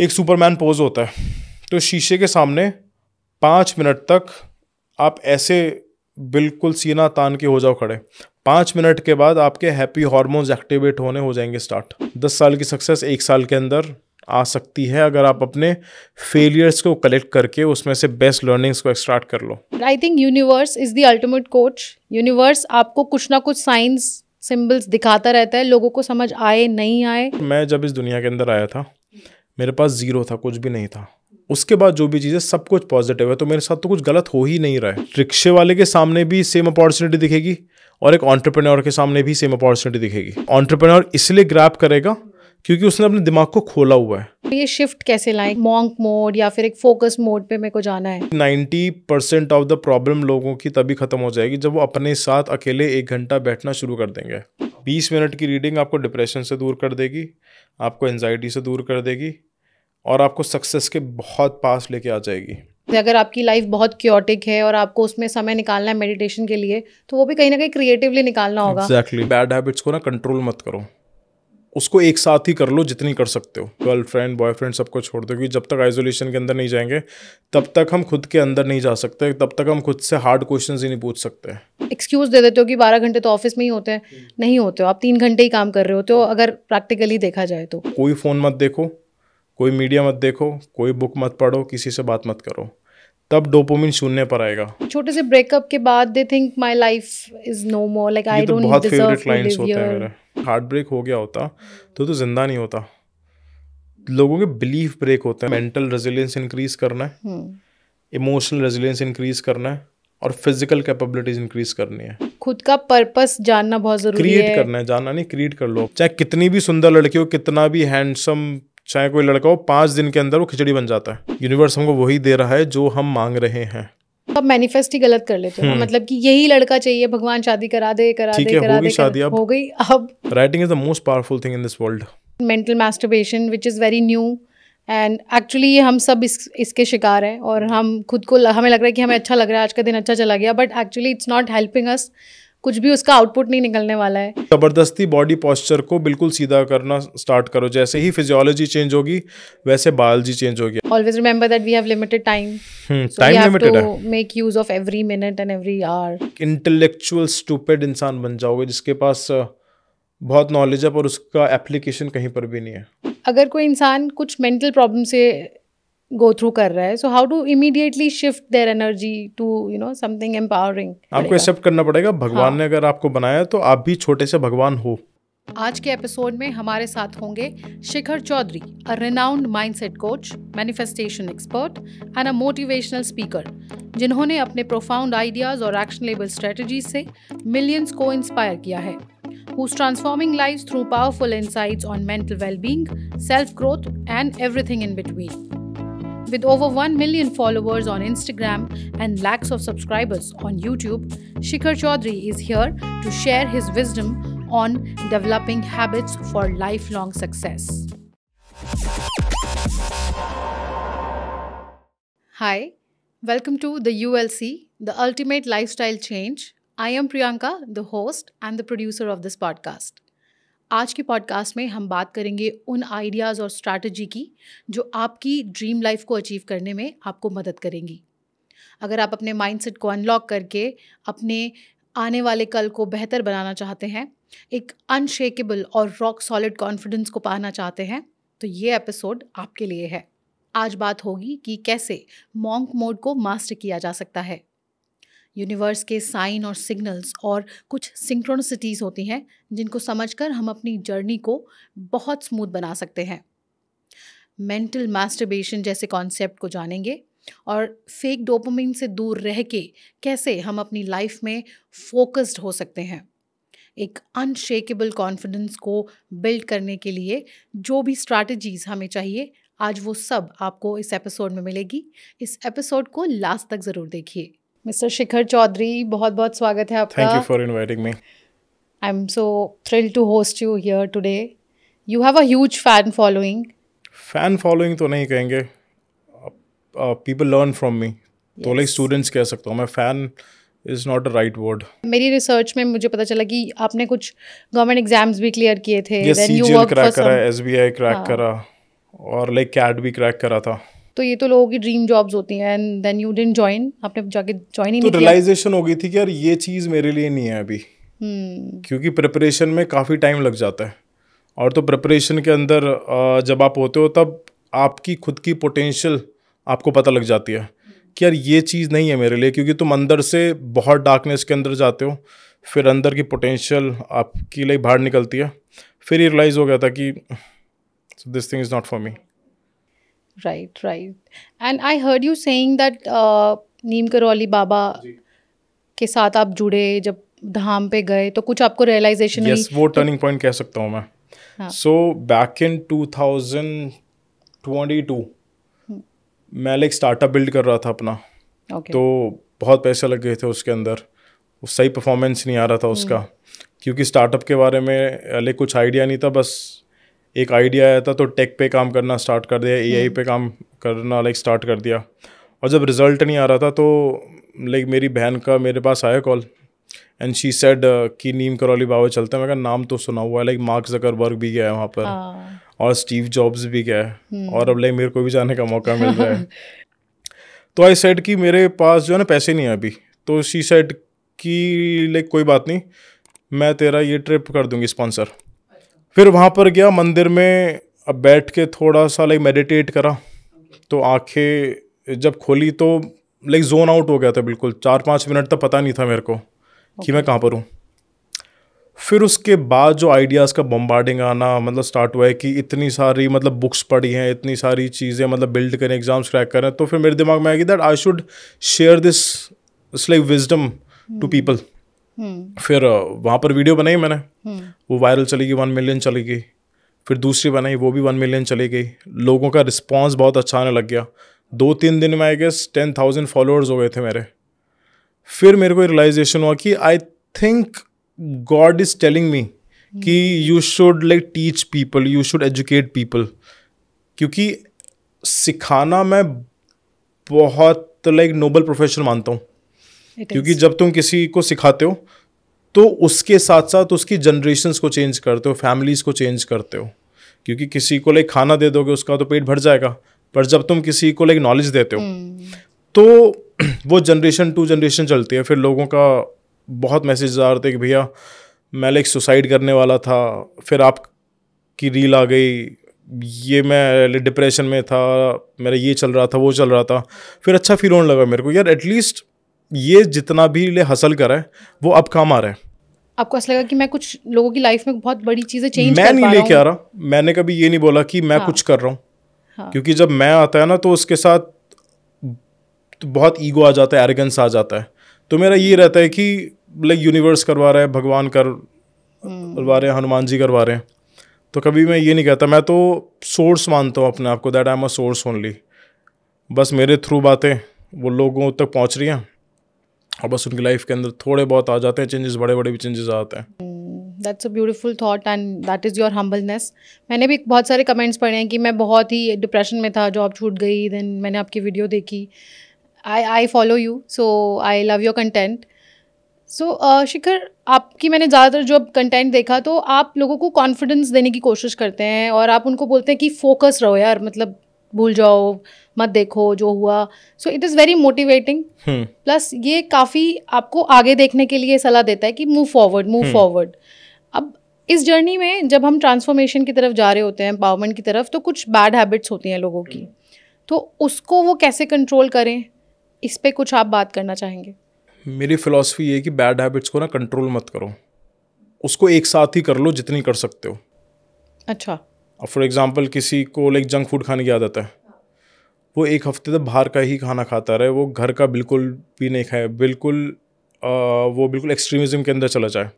एक Superman pose होता है, तो शीशे के सामने 5 मिनट तक आप ऐसे बिल्कुल सीना तान के हो जाओ खड़े। 5 मिनट के बाद आपके हैप्पी हार्मोन्स एक्टिवेट होने हो जाएंगे स्टार्ट। 10 साल की सक्सेस 1 साल के अंदर आ सकती है अगर आप अपने फेलियर्स को कलेक्ट करके उसमें से बेस्ट लर्निंग्स को एक्सट्रैक्ट कर लो। I think universe is the ultimate coach. Universe आपको कुछ ना कुछ साइंस सिंबल्स दिखाता रहता है, लोगों को समझ आए नहीं आए। मैं जब इस दुनिया के अंदर आया था मेरे पास जीरो था, कुछ भी नहीं था। उसके बाद जो भी चीज़ें सब कुछ पॉजिटिव है, तो मेरे साथ तो कुछ गलत हो ही नहीं रहा है। रिक्शे वाले के सामने भी सेम अपॉर्चुनिटी दिखेगी और एक एंटरप्रेन्योर के सामने भी सेम अपॉर्चुनिटी दिखेगी। एंटरप्रेन्योर इसलिए ग्रैब करेगा क्योंकि उसने अपने दिमाग को खोला हुआ है। ये शिफ्ट कैसे लाएं, मॉन्क मोड या फिर एक फोकस मोड पे मेरे को जाना है? 90% ऑफ द प्रॉब्लम लोगों की तभी खत्म हो जाएगी जब वो अपने साथ अकेले 1 घंटा बैठना शुरू कर देंगे। 20 मिनट की रीडिंग आपको डिप्रेशन से दूर कर देगी, आपको एंजाइटी से दूर कर देगी और आपको सक्सेस के बहुत पास लेके आ जाएगी। अगर आपकी लाइफ बहुत क्योटिक है और आपको उसमें समय निकालना है मेडिटेशन के लिए, तो वो भी कहीं ना कहीं क्रिएटिवली निकालना होगा। एग्जैक्टली। बैड हैबिट्स को ना कंट्रोल मत करो, उसको एक साथ ही कर लो जितनी कर सकते हो। गर्लफ्रेंड बॉयफ्रेंड सबको छोड़ दो, क्योंकि जब तक आइसोलेशन के अंदर नहीं जाएंगे तब तक हम खुद के अंदर नहीं जा सकते, तब तक हम खुद से हार्ड क्वेश्चंस ही नहीं पूछ सकते। एक्सक्यूज दे देते हो कि 12 घंटे तो ऑफिस में ही होते हैं। नहीं होते हो, आप 3 घंटे ही काम कर रहे होते हो अगर प्रैक्टिकली देखा जाए तो। कोई फ़ोन मत देखो, कोई मीडिया मत देखो, कोई बुक मत पढ़ो, किसी से बात मत करो, तब डोपामिन शून्य पर आएगा। छोटे से ब्रेकअप के बाद they think my life is no more, like I don't बहुत deserve favourite two lines live होते हैं हियर। मेरे। हार्ट ब्रेक हो गया होता तो जिंदा नहीं होता। लोगों के बिलीफ ब्रेक होते हैं। मेंटल रेजिलियंस इंक्रीज करना है, इमोशनल रेजिलियंस इंक्रीज करना है और फिजिकल कैपेबिलिटीज इंक्रीज करनी है। खुद का पर्पस जानना बहुत जरूरी है। क्रिएट करना है, जानना नहीं, क्रिएट कर लो। चाहे कितनी भी सुंदर लड़की हो, कितना भी हैंडसम चाहे कोई लड़का हो, 5 दिन के अंदर वो खिचड़ी बन जाता है। यूनिवर्स हमको वही दे रहा है जो हम मांग रहे हैं। अब मैनिफेस्ट ही गलत कर लेते हो, मतलब कि यही लड़का चाहिए, भगवान शादी करा दे करा ठीक दे है, करा होगी दे शादी, अब हो गई। अब writing is the most powerful thing in this world. Mental masturbation which is very new and actually हम सब इसके शिकार हैं और हम खुद को हमें लग रहा है कि हमें अच्छा लग रहा है, आज का दिन अच्छा चला गया, but actually it's not helping us. कुछ भी उसका आउटपुट नहीं निकलने वाला है। जबरदस्ती बॉडी पोस्चर को बिल्कुल सीधा करना स्टार्ट करो। जैसे ही फिजियोलॉजी चेंज होगी वैसे बायोलॉजी चेंज होगी। Always remember that we have limited time, time limited है। Make use of every minute and every hour. Intellectual stupid इंसान बन जाओगे जिसके पास बहुत नॉलेज है पर उसका एप्लीकेशन कहीं पर भी नहीं है। अगर कोई इंसान कुछ मेंटल प्रॉब्लम से गो थ्रू कर रहा है, so how to immediately shift their energy to something empowering? आपको एक्सेप्ट करना पड़ेगा, भगवान ने अगर आपको बनाया तो आप भी छोटे से भगवान हो। आज के एपिसोड में हमारे साथ होंगे Shikhar Chaudhary, a renowned mindset coach, manifestation expert and a motivational speaker, जिन्होंने अपने प्रोफाउंड आइडियाज और एक्शनेबल स्ट्रेटजीज से मिलियंस को इंस्पायर किया है, who's transforming lives through powerful insights on mental well-being, self-growth and everything in between. With over 1 million followers on Instagram and lakhs of subscribers on YouTube, Shikhar Chaudhary is here to share his wisdom on developing habits for lifelong success. Hi, welcome to the ULC, the Ultimate Lifestyle Change. I am Priyanka, the host and the producer of this podcast. आज के podcast में हम बात करेंगे उन ideas और strategy की जो आपकी ड्रीम लाइफ को अचीव करने में आपको मदद करेंगी। अगर आप अपने माइंडसेट को अनलॉक करके अपने आने वाले कल को बेहतर बनाना चाहते हैं, एक अनशेकेबल और रॉक सॉलिड कॉन्फिडेंस को पाना चाहते हैं, तो ये एपिसोड आपके लिए है। आज बात होगी कि कैसे मॉन्क मोड को मास्टर किया जा सकता है। यूनिवर्स के साइन और सिग्नल्स और कुछ सिंक्रोनिसिटीज़ होती हैं जिनको समझकर हम अपनी जर्नी को बहुत स्मूथ बना सकते हैं। मेंटल मास्टरबेशन जैसे कॉन्सेप्ट को जानेंगे और फेक डोपामिन से दूर रह के कैसे हम अपनी लाइफ में फोकस्ड हो सकते हैं। एक अनशेकेबल कॉन्फिडेंस को बिल्ड करने के लिए जो भी स्ट्रैटेजीज हमें चाहिए, आज वो सब आपको इस एपिसोड में मिलेगी। इस एपिसोड को लास्ट तक ज़रूर देखिए। मिस्टर शिखर चौधरी, बहुत बहुत स्वागत है आपका। Thank you for inviting me. I am so thrilled to host you here today. You have a huge fan following. Fan following तो नहीं कहेंगे, पीपल लर्न फ्रॉम मी, तो लाइक स्टूडेंट्स कह सकता हूँ मैं। Fan is not a right word. मेरी research में मुझे पता चला कि आपने कुछ गवर्नमेंट एग्जाम्स भी क्लियर किए थे। सीजीएल क्रैक करा, एसबीआई क्रैक करा और लाइक कैट भी क्रैक करा था। तो ये तो लोगों की ड्रीम जॉब्स होती हैं, and then you didn't join, आपने जाके ज्वाइन ही तो नहीं किया। रियलाइजेशन हो गई थी कि यार ये चीज़ मेरे लिए नहीं है अभी, क्योंकि प्रिपरेशन में काफ़ी टाइम लग जाता है। और तो प्रिपरेशन के अंदर जब आप होते हो तब आपकी खुद की पोटेंशियल आपको पता लग जाती है कि यार ये चीज़ नहीं है मेरे लिए, क्योंकि तुम अंदर से बहुत डार्कनेस के अंदर जाते हो, फिर अंदर की पोटेंशियल आपकी लाइक बाहर निकलती है। फिर ये रियलाइज़ हो गया था कि this thing is not for me. Right right. And I heard you saying that Neem Karoli Baba के साथ आप जुड़े, जब धाम पे गए तो कुछ आपको रियलाइजेशन हुई? यस, वो टर्निंग पॉइंट कह सकता हूँ मैं। सो बैक इन 2022 मैं लाइक स्टार्टअप बिल्ड कर रहा था अपना। तो बहुत पैसे लग गए थे उसके अंदर, वो सही परफॉर्मेंस नहीं आ रहा था उसका, क्योंकि स्टार्टअप के बारे में लाइक कुछ आइडिया नहीं था। बस एक आइडिया आया था तो टेक पे काम करना स्टार्ट कर दिया, एआई पे काम करना लाइक स्टार्ट कर दिया। और जब रिजल्ट नहीं आ रहा था तो लाइक मेरी बहन का मेरे पास आया कॉल, एंड शी सेड कि नीम करौली बाबा चलते हैं। मैं कहा नाम तो सुना हुआ है, लाइक मार्क ज़करबर्ग भी गया है वहाँ पर, और स्टीव जॉब्स भी गया है, और अब लाइक मेरे को भी जाने का मौका मिल रहा है। तो आई सेड कि मेरे पास जो है ना पैसे नहीं है अभी। तो शी सेड कि लाइक कोई बात नहीं, मैं तेरा ये ट्रिप कर दूंगी स्पॉन्सर। फिर वहाँ पर गया मंदिर में, अब बैठ के थोड़ा सा लाइक मेडिटेट करा, तो आंखें जब खोली तो लाइक जोन आउट हो गया था बिल्कुल। 4-5 मिनट तक पता नहीं था मेरे को कि मैं कहाँ पर हूँ। फिर उसके बाद जो आइडियाज़ का बम्बार्डिंग आना मतलब स्टार्ट हुआ है कि इतनी सारी मतलब बुक्स पढ़ी हैं, इतनी सारी चीज़ें मतलब बिल्ड करें, एग्जाम्स क्रैक करें। तो फिर मेरे दिमाग में आया कि that I should share this like wisdom to people. फिर वहाँ पर वीडियो बनाई मैंने, वो वायरल चली गई, 1 मिलियन चली गई। फिर दूसरी बनाई, वो भी 1 मिलियन चली गई। लोगों का रिस्पॉन्स बहुत अच्छा आने लग गया। 2-3 दिन में आई गेस 10,000 फॉलोअर्स हो गए थे मेरे। फिर मेरे को रियलाइजेशन हुआ कि I think God is telling me कि you should like teach people, you should educate people. क्योंकि सिखाना मैं बहुत लाइक नोबल प्रोफेशन मानता हूँ, क्योंकि जब तुम किसी को सिखाते हो तो उसके साथ साथ उसकी जनरेशन्स को चेंज करते हो, फैमिलीज़ को चेंज करते हो। क्योंकि किसी को लाइक खाना दे दोगे उसका तो पेट भर जाएगा, पर जब तुम किसी को लाइक नॉलेज देते हो तो वो जनरेशन टू जनरेशन चलती है। फिर लोगों का बहुत मैसेज आ रहे थे कि भैया मैं लाइक सुसाइड करने वाला था, फिर आपकी रील आ गई, ये मैं डिप्रेशन में था, मेरा ये चल रहा था, वो चल रहा था। फिर अच्छा फील होने लगा मेरे को, यार एटलीस्ट ये जितना भी ले हसल करा है वो अब काम आ रहा है। आपको ऐसा लगा कि मैं कुछ लोगों की लाइफ में बहुत बड़ी चीज़ें चेंज मैं नहीं लेके आ रहा, मैंने कभी ये नहीं बोला कि मैं कुछ कर रहा हूँ, क्योंकि जब मैं आता है ना तो उसके साथ तो बहुत ईगो आ जाता है, एरोगेंस आ जाता है। तो मेरा ये रहता है कि लाइक यूनिवर्स करवा रहा है, भगवान करवा रहे हैं, हनुमान जी करवा रहे हैं। तो कभी मैं ये नहीं कहता, मैं तो सोर्स मानता हूँ अपने आप को, that I am a source only. बस मेरे थ्रू बातें वो लोगों तक पहुँच रही हैं, और बस उनकी लाइफ के अंदर थोड़े बहुत आ जाते हैं चेंजेस, बड़े बड़े भी चेंजेस आते हैं। That's a beautiful thought and that is your humbleness. मैंने भी बहुत सारे कमेंट्स पढ़े हैं कि मैं बहुत ही डिप्रेशन में था, जॉब छूट गई, देन मैंने आपकी वीडियो देखी। I follow you, so I love your content. So Shikhar, आपकी मैंने ज़्यादातर जो कंटेंट देखा तो आप लोगों को कॉन्फिडेंस देने की कोशिश करते हैं, और आप उनको बोलते हैं कि फोकस रहो यार, मतलब भूल जाओ, मत देखो जो हुआ। So it is very motivating. Plus ये काफ़ी आपको आगे देखने के लिए सलाह देता है कि मूव फॉरवर्ड। अब इस जर्नी में जब हम ट्रांसफॉर्मेशन की तरफ जा रहे होते हैं, एम्पावरमेंट की तरफ, तो कुछ बैड हैबिट्स होती हैं लोगों की, तो उसको वो कैसे कंट्रोल करें, इस पे कुछ आप बात करना चाहेंगे? मेरी फ़िलॉसफी ये है कि बैड हैबिट्स को ना कंट्रोल मत करो, उसको एक साथ ही कर लो जितनी कर सकते हो। अच्छा। अब फॉर एग्जांपल किसी को लाइक जंक फूड खाने की आदत है, वो एक हफ्ते तक बाहर का ही खाना खाता रहे, वो घर का बिल्कुल भी नहीं खाए, वो बिल्कुल एक्सट्रीमिज़म के अंदर चला जाए,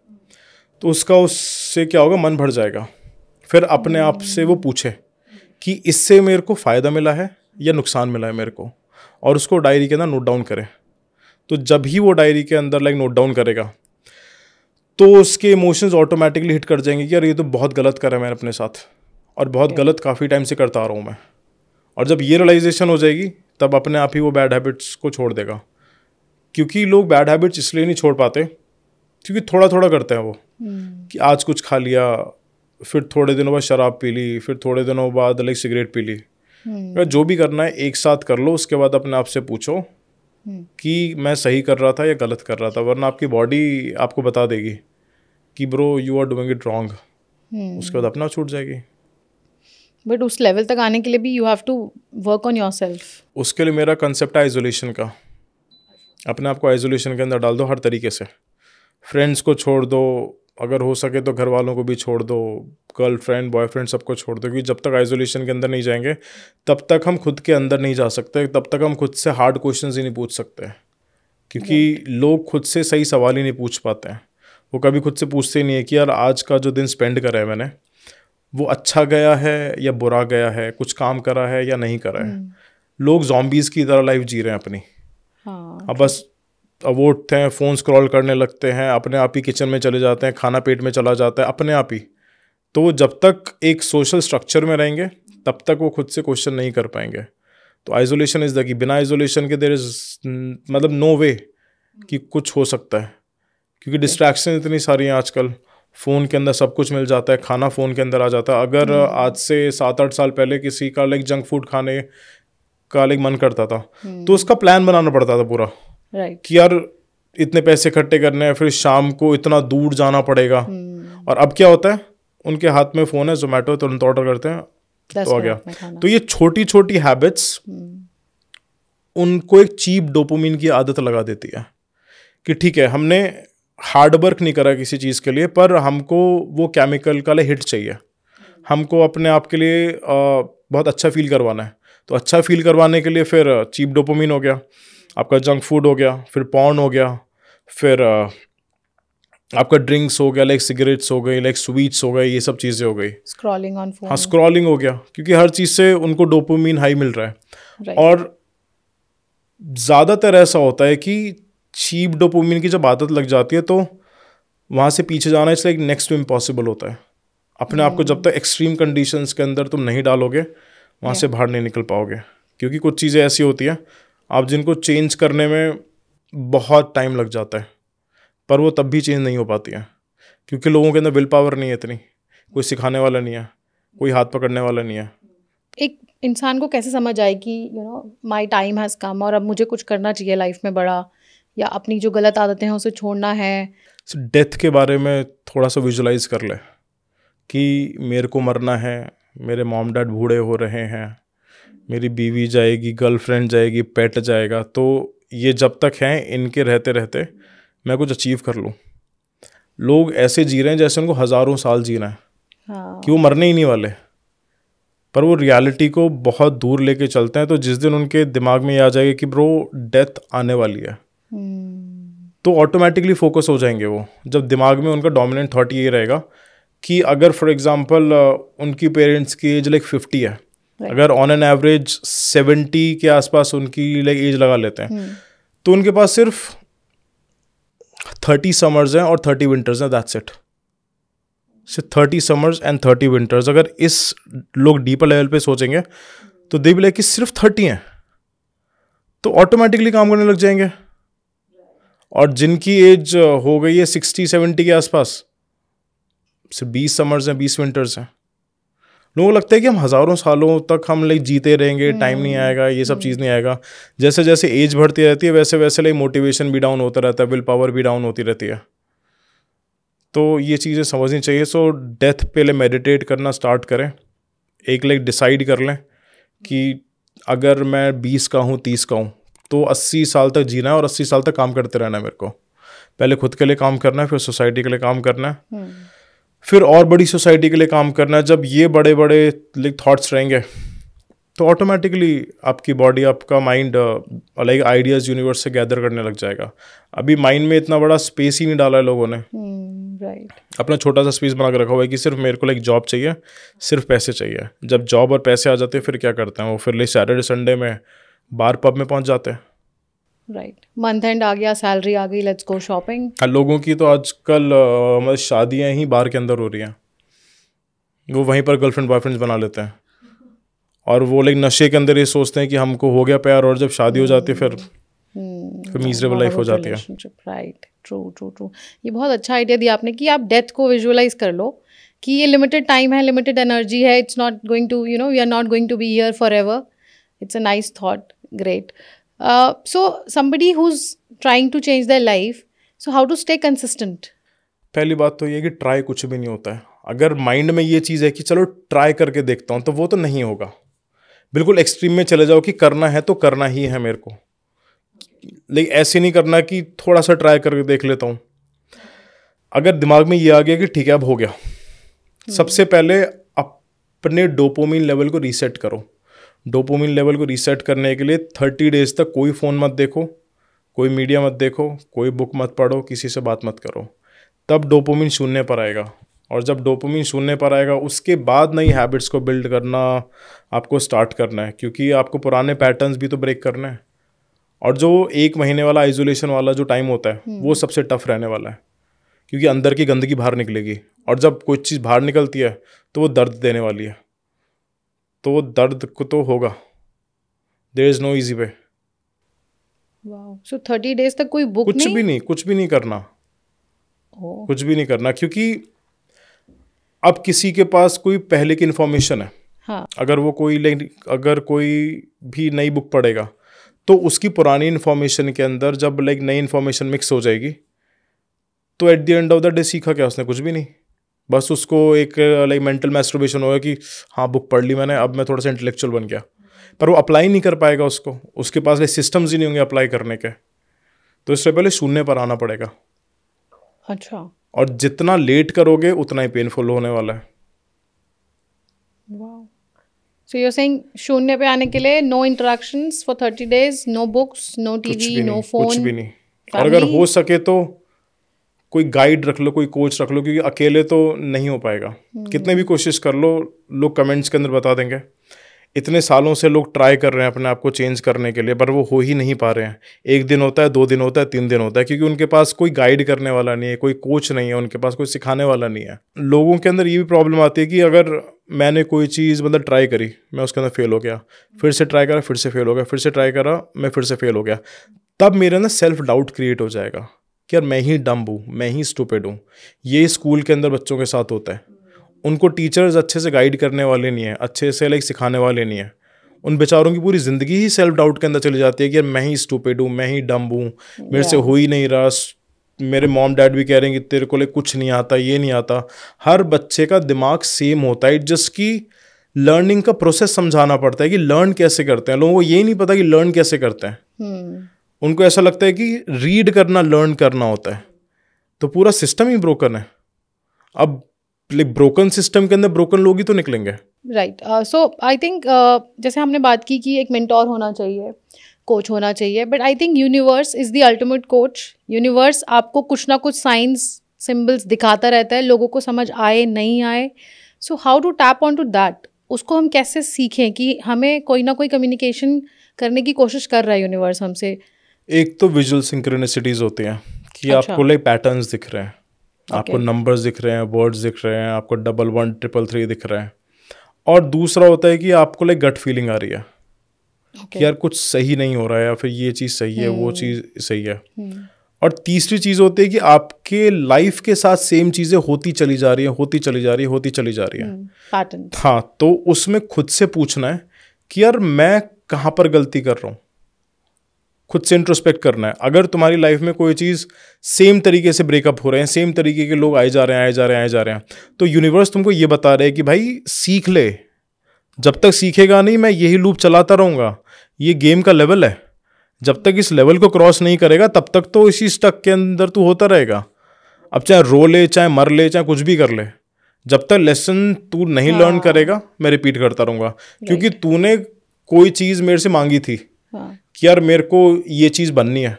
तो उससे क्या होगा, मन भर जाएगा। फिर अपने आप से वो पूछे कि इससे मेरे को फ़ायदा मिला है या नुकसान मिला है मेरे को, और उसको डायरी के अंदर नोट डाउन करें। तो जब ही वो डायरी के अंदर लाइक नोट डाउन करेगा तो उसके इमोशंस ऑटोमेटिकली हिट कर जाएंगे कि यार ये तो बहुत गलत करा है मैंने अपने साथ, और बहुत गलत काफ़ी टाइम से करता आ रहा हूँ मैं। और जब ये रियलाइजेशन हो जाएगी तब अपने आप ही वो बैड हैबिट्स को छोड़ देगा। क्योंकि लोग बैड हैबिट्स इसलिए नहीं छोड़ पाते क्योंकि थोड़ा थोड़ा करते हैं वो, कि आज कुछ खा लिया, फिर थोड़े दिनों बाद शराब पी ली, फिर थोड़े दिनों बाद लाइक सिगरेट पी ली। जो भी करना है एक साथ कर लो, उसके बाद अपने आप से पूछो कि मैं सही कर रहा था या गलत कर रहा था, वरना आपकी बॉडी आपको बता देगी कि bro you are doing it wrong, उसके बाद अपना छूट जाएगी। बट उस लेवल तक आने के लिए भी you have to work on yourself. उसके लिए मेरा कंसेप्ट है आइसोलेशन का। अपने आप को आइसोलेशन के अंदर डाल दो हर तरीके से। फ्रेंड्स को छोड़ दो, अगर हो सके तो घर वालों को भी छोड़ दो, गर्लफ्रेंड बॉयफ्रेंड सबको छोड़ दो, क्योंकि जब तक आइसोलेशन के अंदर नहीं जाएंगे तब तक हम खुद के अंदर नहीं जा सकते, तब तक हम खुद से हार्ड क्वेश्चंस ही नहीं पूछ सकते, क्योंकि लोग खुद से सही सवाल ही नहीं पूछ पाते हैं। वो कभी खुद से पूछते ही नहीं है कि यार आज का जो दिन स्पेंड करा है मैंने वो अच्छा गया है या बुरा गया है, कुछ काम करा है या नहीं करा है। लोग ज़ॉम्बीज़ की तरह लाइफ जी रहे हैं अपनी। अब बस अब वो उठते हैं, फ़ोन स्क्रॉल करने लगते हैं, अपने आप ही किचन में चले जाते हैं, खाना पेट में चला जाता है अपने आप ही। तो जब तक एक सोशल स्ट्रक्चर में रहेंगे तब तक वो खुद से क्वेश्चन नहीं कर पाएंगे। तो आइसोलेशन इज़ द की। बिना आइसोलेशन के देयर इज़ मतलब नो वे कि कुछ हो सकता है, क्योंकि डिस्ट्रैक्शन इतनी सारी हैं आजकल। फ़ोन के अंदर सब कुछ मिल जाता है, खाना फ़ोन के अंदर आ जाता है। अगर आज से 7-8 साल पहले किसी का लाइक जंक फूड खाने का लाइक मन करता था तो उसका प्लान बनाना पड़ता था पूरा, कि यार इतने पैसे इकट्ठे करने हैं, फिर शाम को इतना दूर जाना पड़ेगा। और अब क्या होता है, उनके हाथ में फ़ोन है, जोमेटो तुरंत ऑर्डर करते हैं तो आ गया। तो ये छोटी छोटी हैबिट्स उनको एक चीप डोपामिन की आदत लगा देती है कि ठीक है हमने हार्ड वर्क नहीं करा किसी चीज़ के लिए, पर हमको वो केमिकल का हिट चाहिए, हमको अपने आप के लिए बहुत अच्छा फील करवाना है। तो अच्छा फील करवाने के लिए फिर चीप डोपामिन हो गया, आपका जंक फूड हो गया, फिर पॉर्न हो गया, फिर आपका ड्रिंक्स हो गया, लाइक सिगरेट्स हो गई, लाइक स्वीट्स हो गए, ये सब चीज़ें हो गई, स्क्रॉलिंग ऑन फोन। हाँ स्क्रॉलिंग हो गया, क्योंकि हर चीज़ से उनको डोपामिन हाई मिल रहा है। और ज़्यादातर ऐसा होता है कि चीप डोपामिन की जब आदत लग जाती है तो वहाँ से पीछे जाना it's like next to impossible होता है। अपने आप को जब तक एक्सट्रीम कंडीशंस के अंदर तुम नहीं डालोगे वहाँ से बाहर नहीं निकल पाओगे, क्योंकि कुछ चीज़ें ऐसी होती हैं आप जिनको चेंज करने में बहुत टाइम लग जाता है, पर वो तब भी चेंज नहीं हो पाती हैं, क्योंकि लोगों के अंदर विल पावर नहीं है इतनी, कोई सिखाने वाला नहीं है, कोई हाथ पकड़ने वाला नहीं है। एक इंसान को कैसे समझ आए कि you know my time has come और अब मुझे कुछ करना चाहिए लाइफ में बड़ा, या अपनी जो गलत आदतें हैं उसे छोड़ना है? डेथ के बारे में थोड़ा सा विजुलाइज कर ले कि मेरे को मरना है, मेरे मॉम डैड बूढ़े हो रहे हैं, मेरी बीवी जाएगी, गर्लफ्रेंड जाएगी, पेट जाएगा, तो ये जब तक हैं इनके रहते रहते मैं कुछ अचीव कर लूँ। लोग ऐसे जी रहे हैं जैसे उनको हज़ारों साल जीना है। हाँ। कि वो मरने ही नहीं वाले, पर वो रियलिटी को बहुत दूर लेके चलते हैं। तो जिस दिन उनके दिमाग में ये आ जाएगा कि ब्रो डेथ आने वाली है, तो ऑटोमेटिकली फोकस हो जाएंगे वो। जब दिमाग में उनका डोमिनेंट थॉट ये रहेगा कि अगर फॉर एग्जांपल उनकी पेरेंट्स की एज लाइक 50 है, अगर ऑन एन एवरेज 70 के आसपास उनकी लाइक एज लगा लेते हैं, तो उनके पास सिर्फ 30 समर्स हैं और 30 विंटर्स हैं, दैट्स इट। सिर्फ 30 समर्स एंड 30 विंटर्स। अगर इस लोग डीपर लेवल पे सोचेंगे तो दे भी लाइक कि सिर्फ 30 हैं, तो ऑटोमेटिकली काम करने लग जाएंगे। और जिनकी एज हो गई है 60-70 के आसपास, सिर्फ 20 समर्स हैं, 20 विंटर्स हैं। लोगों को लगता है कि हम हज़ारों सालों तक हम लाइक जीते रहेंगे, टाइम नहीं आएगा, ये सब चीज़ नहीं आएगा। जैसे जैसे एज बढ़ती रहती है वैसे वैसे लाइक मोटिवेशन भी डाउन होता रहता है, विल पावर भी डाउन होती रहती है। तो ये चीज़ें समझनी चाहिए। सो डेथ पहले मेडिटेट करना स्टार्ट करें, एक लाइक डिसाइड कर लें कि अगर मैं 20 का हूँ, 30 का हूँ, तो 80 साल तक जीना है और 80 साल तक काम करते रहना है। मेरे को पहले खुद के लिए काम करना है, फिर सोसाइटी के लिए काम करना है, फिर और बड़ी सोसाइटी के लिए काम करना है। जब ये बड़े बड़े लाइक थॉट्स रहेंगे तो ऑटोमेटिकली आपकी बॉडी, आपका माइंड लाइक आइडियाज़ यूनिवर्स से गैदर करने लग जाएगा। अभी माइंड में इतना बड़ा स्पेस ही नहीं डाला है लोगों ने। राइट। अपना छोटा सा स्पेस बना के रखा हुआ है कि सिर्फ मेरे को लाइक जॉब चाहिए, सिर्फ पैसे चाहिए। जब जॉब और पैसे आ जाते हैं फिर क्या करते हैं वो, फिर लाइक सैटरडे संडे में बार पब में पहुंच जाते हैं। राइट। मंथ एंड आ गया, सैलरी आ गई, लेट्स गो शॉपिंग। लोगों की तो आजकल मतलब शादियां ही बार के अंदर हो रही हैं, वो वहीं पर गर्लफ्रेंड बॉयफ्रेंड्स बना लेते हैं और वो लाइक नशे के अंदर ये सोचते हैं कि हमको हो गया प्यार, और जब शादी हो जाती है फिर मिजरेबल लाइफ हो जाती है। राइट। True true true. ये बहुत अच्छा आइडिया दिया आपने कि आप डेथ को विजुअलाइज कर लो कि ये लिमिटेड टाइम है, लिमिटेड एनर्जी है, it's not going to we are not going to be here forever. It's a nice thought. Great. So somebody who is trying to change their life, so how to stay consistent? पहली बात तो ये है कि try कुछ भी नहीं होता है. अगर माइंड में ये चीज़ है कि चलो ट्राई करके देखता हूँ, तो वो तो नहीं होगा. बिल्कुल एक्सट्रीम में चले जाओ कि करना है तो करना ही है मेरे को, लेकिन ऐसे नहीं करना कि थोड़ा सा ट्राई करके देख लेता हूँ. अगर दिमाग में ये आ गया कि ठीक है अब हो गया, सबसे पहले अपने डोपामिन लेवल को रीसेट करो. डोपामिन लेवल को रीसेट करने के लिए 30 डेज तक कोई फ़ोन मत देखो, कोई मीडिया मत देखो, कोई बुक मत पढ़ो, किसी से बात मत करो. तब डोपामिन शून्य पर आएगा. और जब डोपामिन शून्य पर आएगा, उसके बाद नई हैबिट्स को बिल्ड करना आपको स्टार्ट करना है, क्योंकि आपको पुराने पैटर्न्स भी तो ब्रेक करना है. और जो 1 महीने वाला आइसोलेशन वाला जो टाइम होता है, वो सबसे टफ रहने वाला है, क्योंकि अंदर की गंदगी बाहर निकलेगी. और जब कोई चीज़ बाहर निकलती है तो वो दर्द देने वाली है, तो वो दर्द को तो होगा. There is no easy way. Wow. So 30 days तक कोई बुक कुछ भी नहीं करना. कुछ भी नहीं करना, क्योंकि अब किसी के पास कोई पहले की इन्फॉर्मेशन है. हाँ. अगर कोई भी नई बुक पढ़ेगा, तो उसकी पुरानी इन्फॉर्मेशन के अंदर जब नई इन्फॉर्मेशन मिक्स हो जाएगी, तो eight the end of the day सीखा क्या उसने? कुछ भी नहीं. बस उसको एक मेंटल मैस्टरबेशन होगा कि हाँ बुक पढ़ ली मैंने, अब मैं थोड़ा सा इंटेलेक्चुअल बन गया. पर वो अप्लाई नहीं कर पाएगा उसको, उसके पास सिस्टम्स ही नहीं होंगे अप्लाई करने के. तो इससे पहले शून्य पर आना पड़ेगा. अच्छा. और जितना लेट करोगे उतना ही पेनफुल होने वाला है. Wow. So you are saying शून्य पे आने के लिए no interactions for 30 days, no books, no TV, no phone, कुछ भी नहीं. और अगर हो सके तो कोई गाइड रख लो, कोई कोच रख लो, क्योंकि अकेले तो नहीं हो पाएगा. कितने भी कोशिश कर लो, लोग कमेंट्स के अंदर बता देंगे. इतने सालों से लोग ट्राई कर रहे हैं अपने आप को चेंज करने के लिए, पर वो हो ही नहीं पा रहे हैं. 1 दिन होता है, 2 दिन होता है, 3 दिन होता है, क्योंकि उनके पास कोई गाइड करने वाला नहीं है, कोई कोच नहीं है, उनके पास कोई सिखाने वाला नहीं है. लोगों के अंदर ये भी प्रॉब्लम आती है कि अगर मैंने कोई चीज़ ट्राई करी, मैं उसके अंदर फेल हो गया, फिर से ट्राई करा, फिर से फेल हो गया, फिर से ट्राई करा, मैं फिर से फेल हो गया, तब मेरे अंदर सेल्फ डाउट क्रिएट हो जाएगा कि यार मैं ही डम्ब हूँ, मैं ही स्टूपिड हूँ. ये स्कूल के अंदर बच्चों के साथ होता है. उनको टीचर्स अच्छे से गाइड करने वाले नहीं है, अच्छे से सिखाने वाले नहीं है. उन बेचारों की पूरी ज़िंदगी ही सेल्फ डाउट के अंदर चली जाती है कि यार मैं ही स्टूपिड हूँ, मैं ही डम्ब हूँ, मेरे से हो ही नहीं रहा. मेरे मॉम डैड भी कह रहे हैं कि तेरे को कुछ नहीं आता, ये नहीं आता. हर बच्चे का दिमाग सेम होता है, जिसकी लर्निंग का प्रोसेस समझाना पड़ता है कि लर्न कैसे करते हैं. लोगों को ये नहीं पता कि लर्न कैसे करते हैं. उनको ऐसा लगता है कि रीड करना लर्न करना होता है. तो पूरा सिस्टम ही ब्रोकन है. अब ब्रोकन सिस्टम के अंदर ब्रोकन लोग ही तो निकलेंगे. राइट. सो आई थिंक जैसे हमने बात की कि एक मेंटोर होना चाहिए, कोच होना चाहिए, but I think universe is the ultimate coach. Universe आपको कुछ ना कुछ साइंस सिंबल्स दिखाता रहता है, लोगों को समझ आए नहीं आए. So how to tap on to that? उसको हम कैसे सीखें कि हमें कोई ना कोई कम्युनिकेशन करने की कोशिश कर रहा है यूनिवर्स हमसे? एक तो विजुअल सिंक्रोनिसिटीज होती हैं कि अच्छा. आपको पैटर्न्स दिख रहे हैं, आपको नंबर्स दिख रहे हैं, वर्ड्स दिख रहे हैं, आपको 11 333 दिख रहे हैं. और दूसरा होता है कि आपको गट फीलिंग आ रही है कि यार कुछ सही नहीं हो रहा है, या फिर ये चीज़ सही है, वो चीज़ सही है. और तीसरी चीज़ होती है कि आपके लाइफ के साथ सेम चीज़ें होती चली जा रही है, होती चली जा रही है, होती चली जा रही है. पैटर्न. हाँ, तो उसमें खुद से पूछना है कि यार मैं कहाँ पर गलती कर रहा हूँ. खुद से इंट्रोस्पेक्ट करना है. अगर तुम्हारी लाइफ में कोई चीज़ सेम तरीके से ब्रेकअप हो रहे हैं, सेम तरीके के लोग आए जा रहे हैं, तो यूनिवर्स तुमको ये बता रहे हैं कि भाई सीख ले. जब तक सीखेगा नहीं, मैं यही लूप चलाता रहूँगा. ये गेम का लेवल है, जब तक इस लेवल को क्रॉस नहीं करेगा तब तक तो इसी स्टक के अंदर तू होता रहेगा. अब चाहे रो ले, चाहे मर ले, चाहे कुछ भी कर ले, जब तक लेसन तू नहीं लर्न करेगा, मैं रिपीट करता रहूँगा. क्योंकि तूने कोई चीज़ मेरे से मांगी थी कि यार मेरे को ये चीज़ बननी है,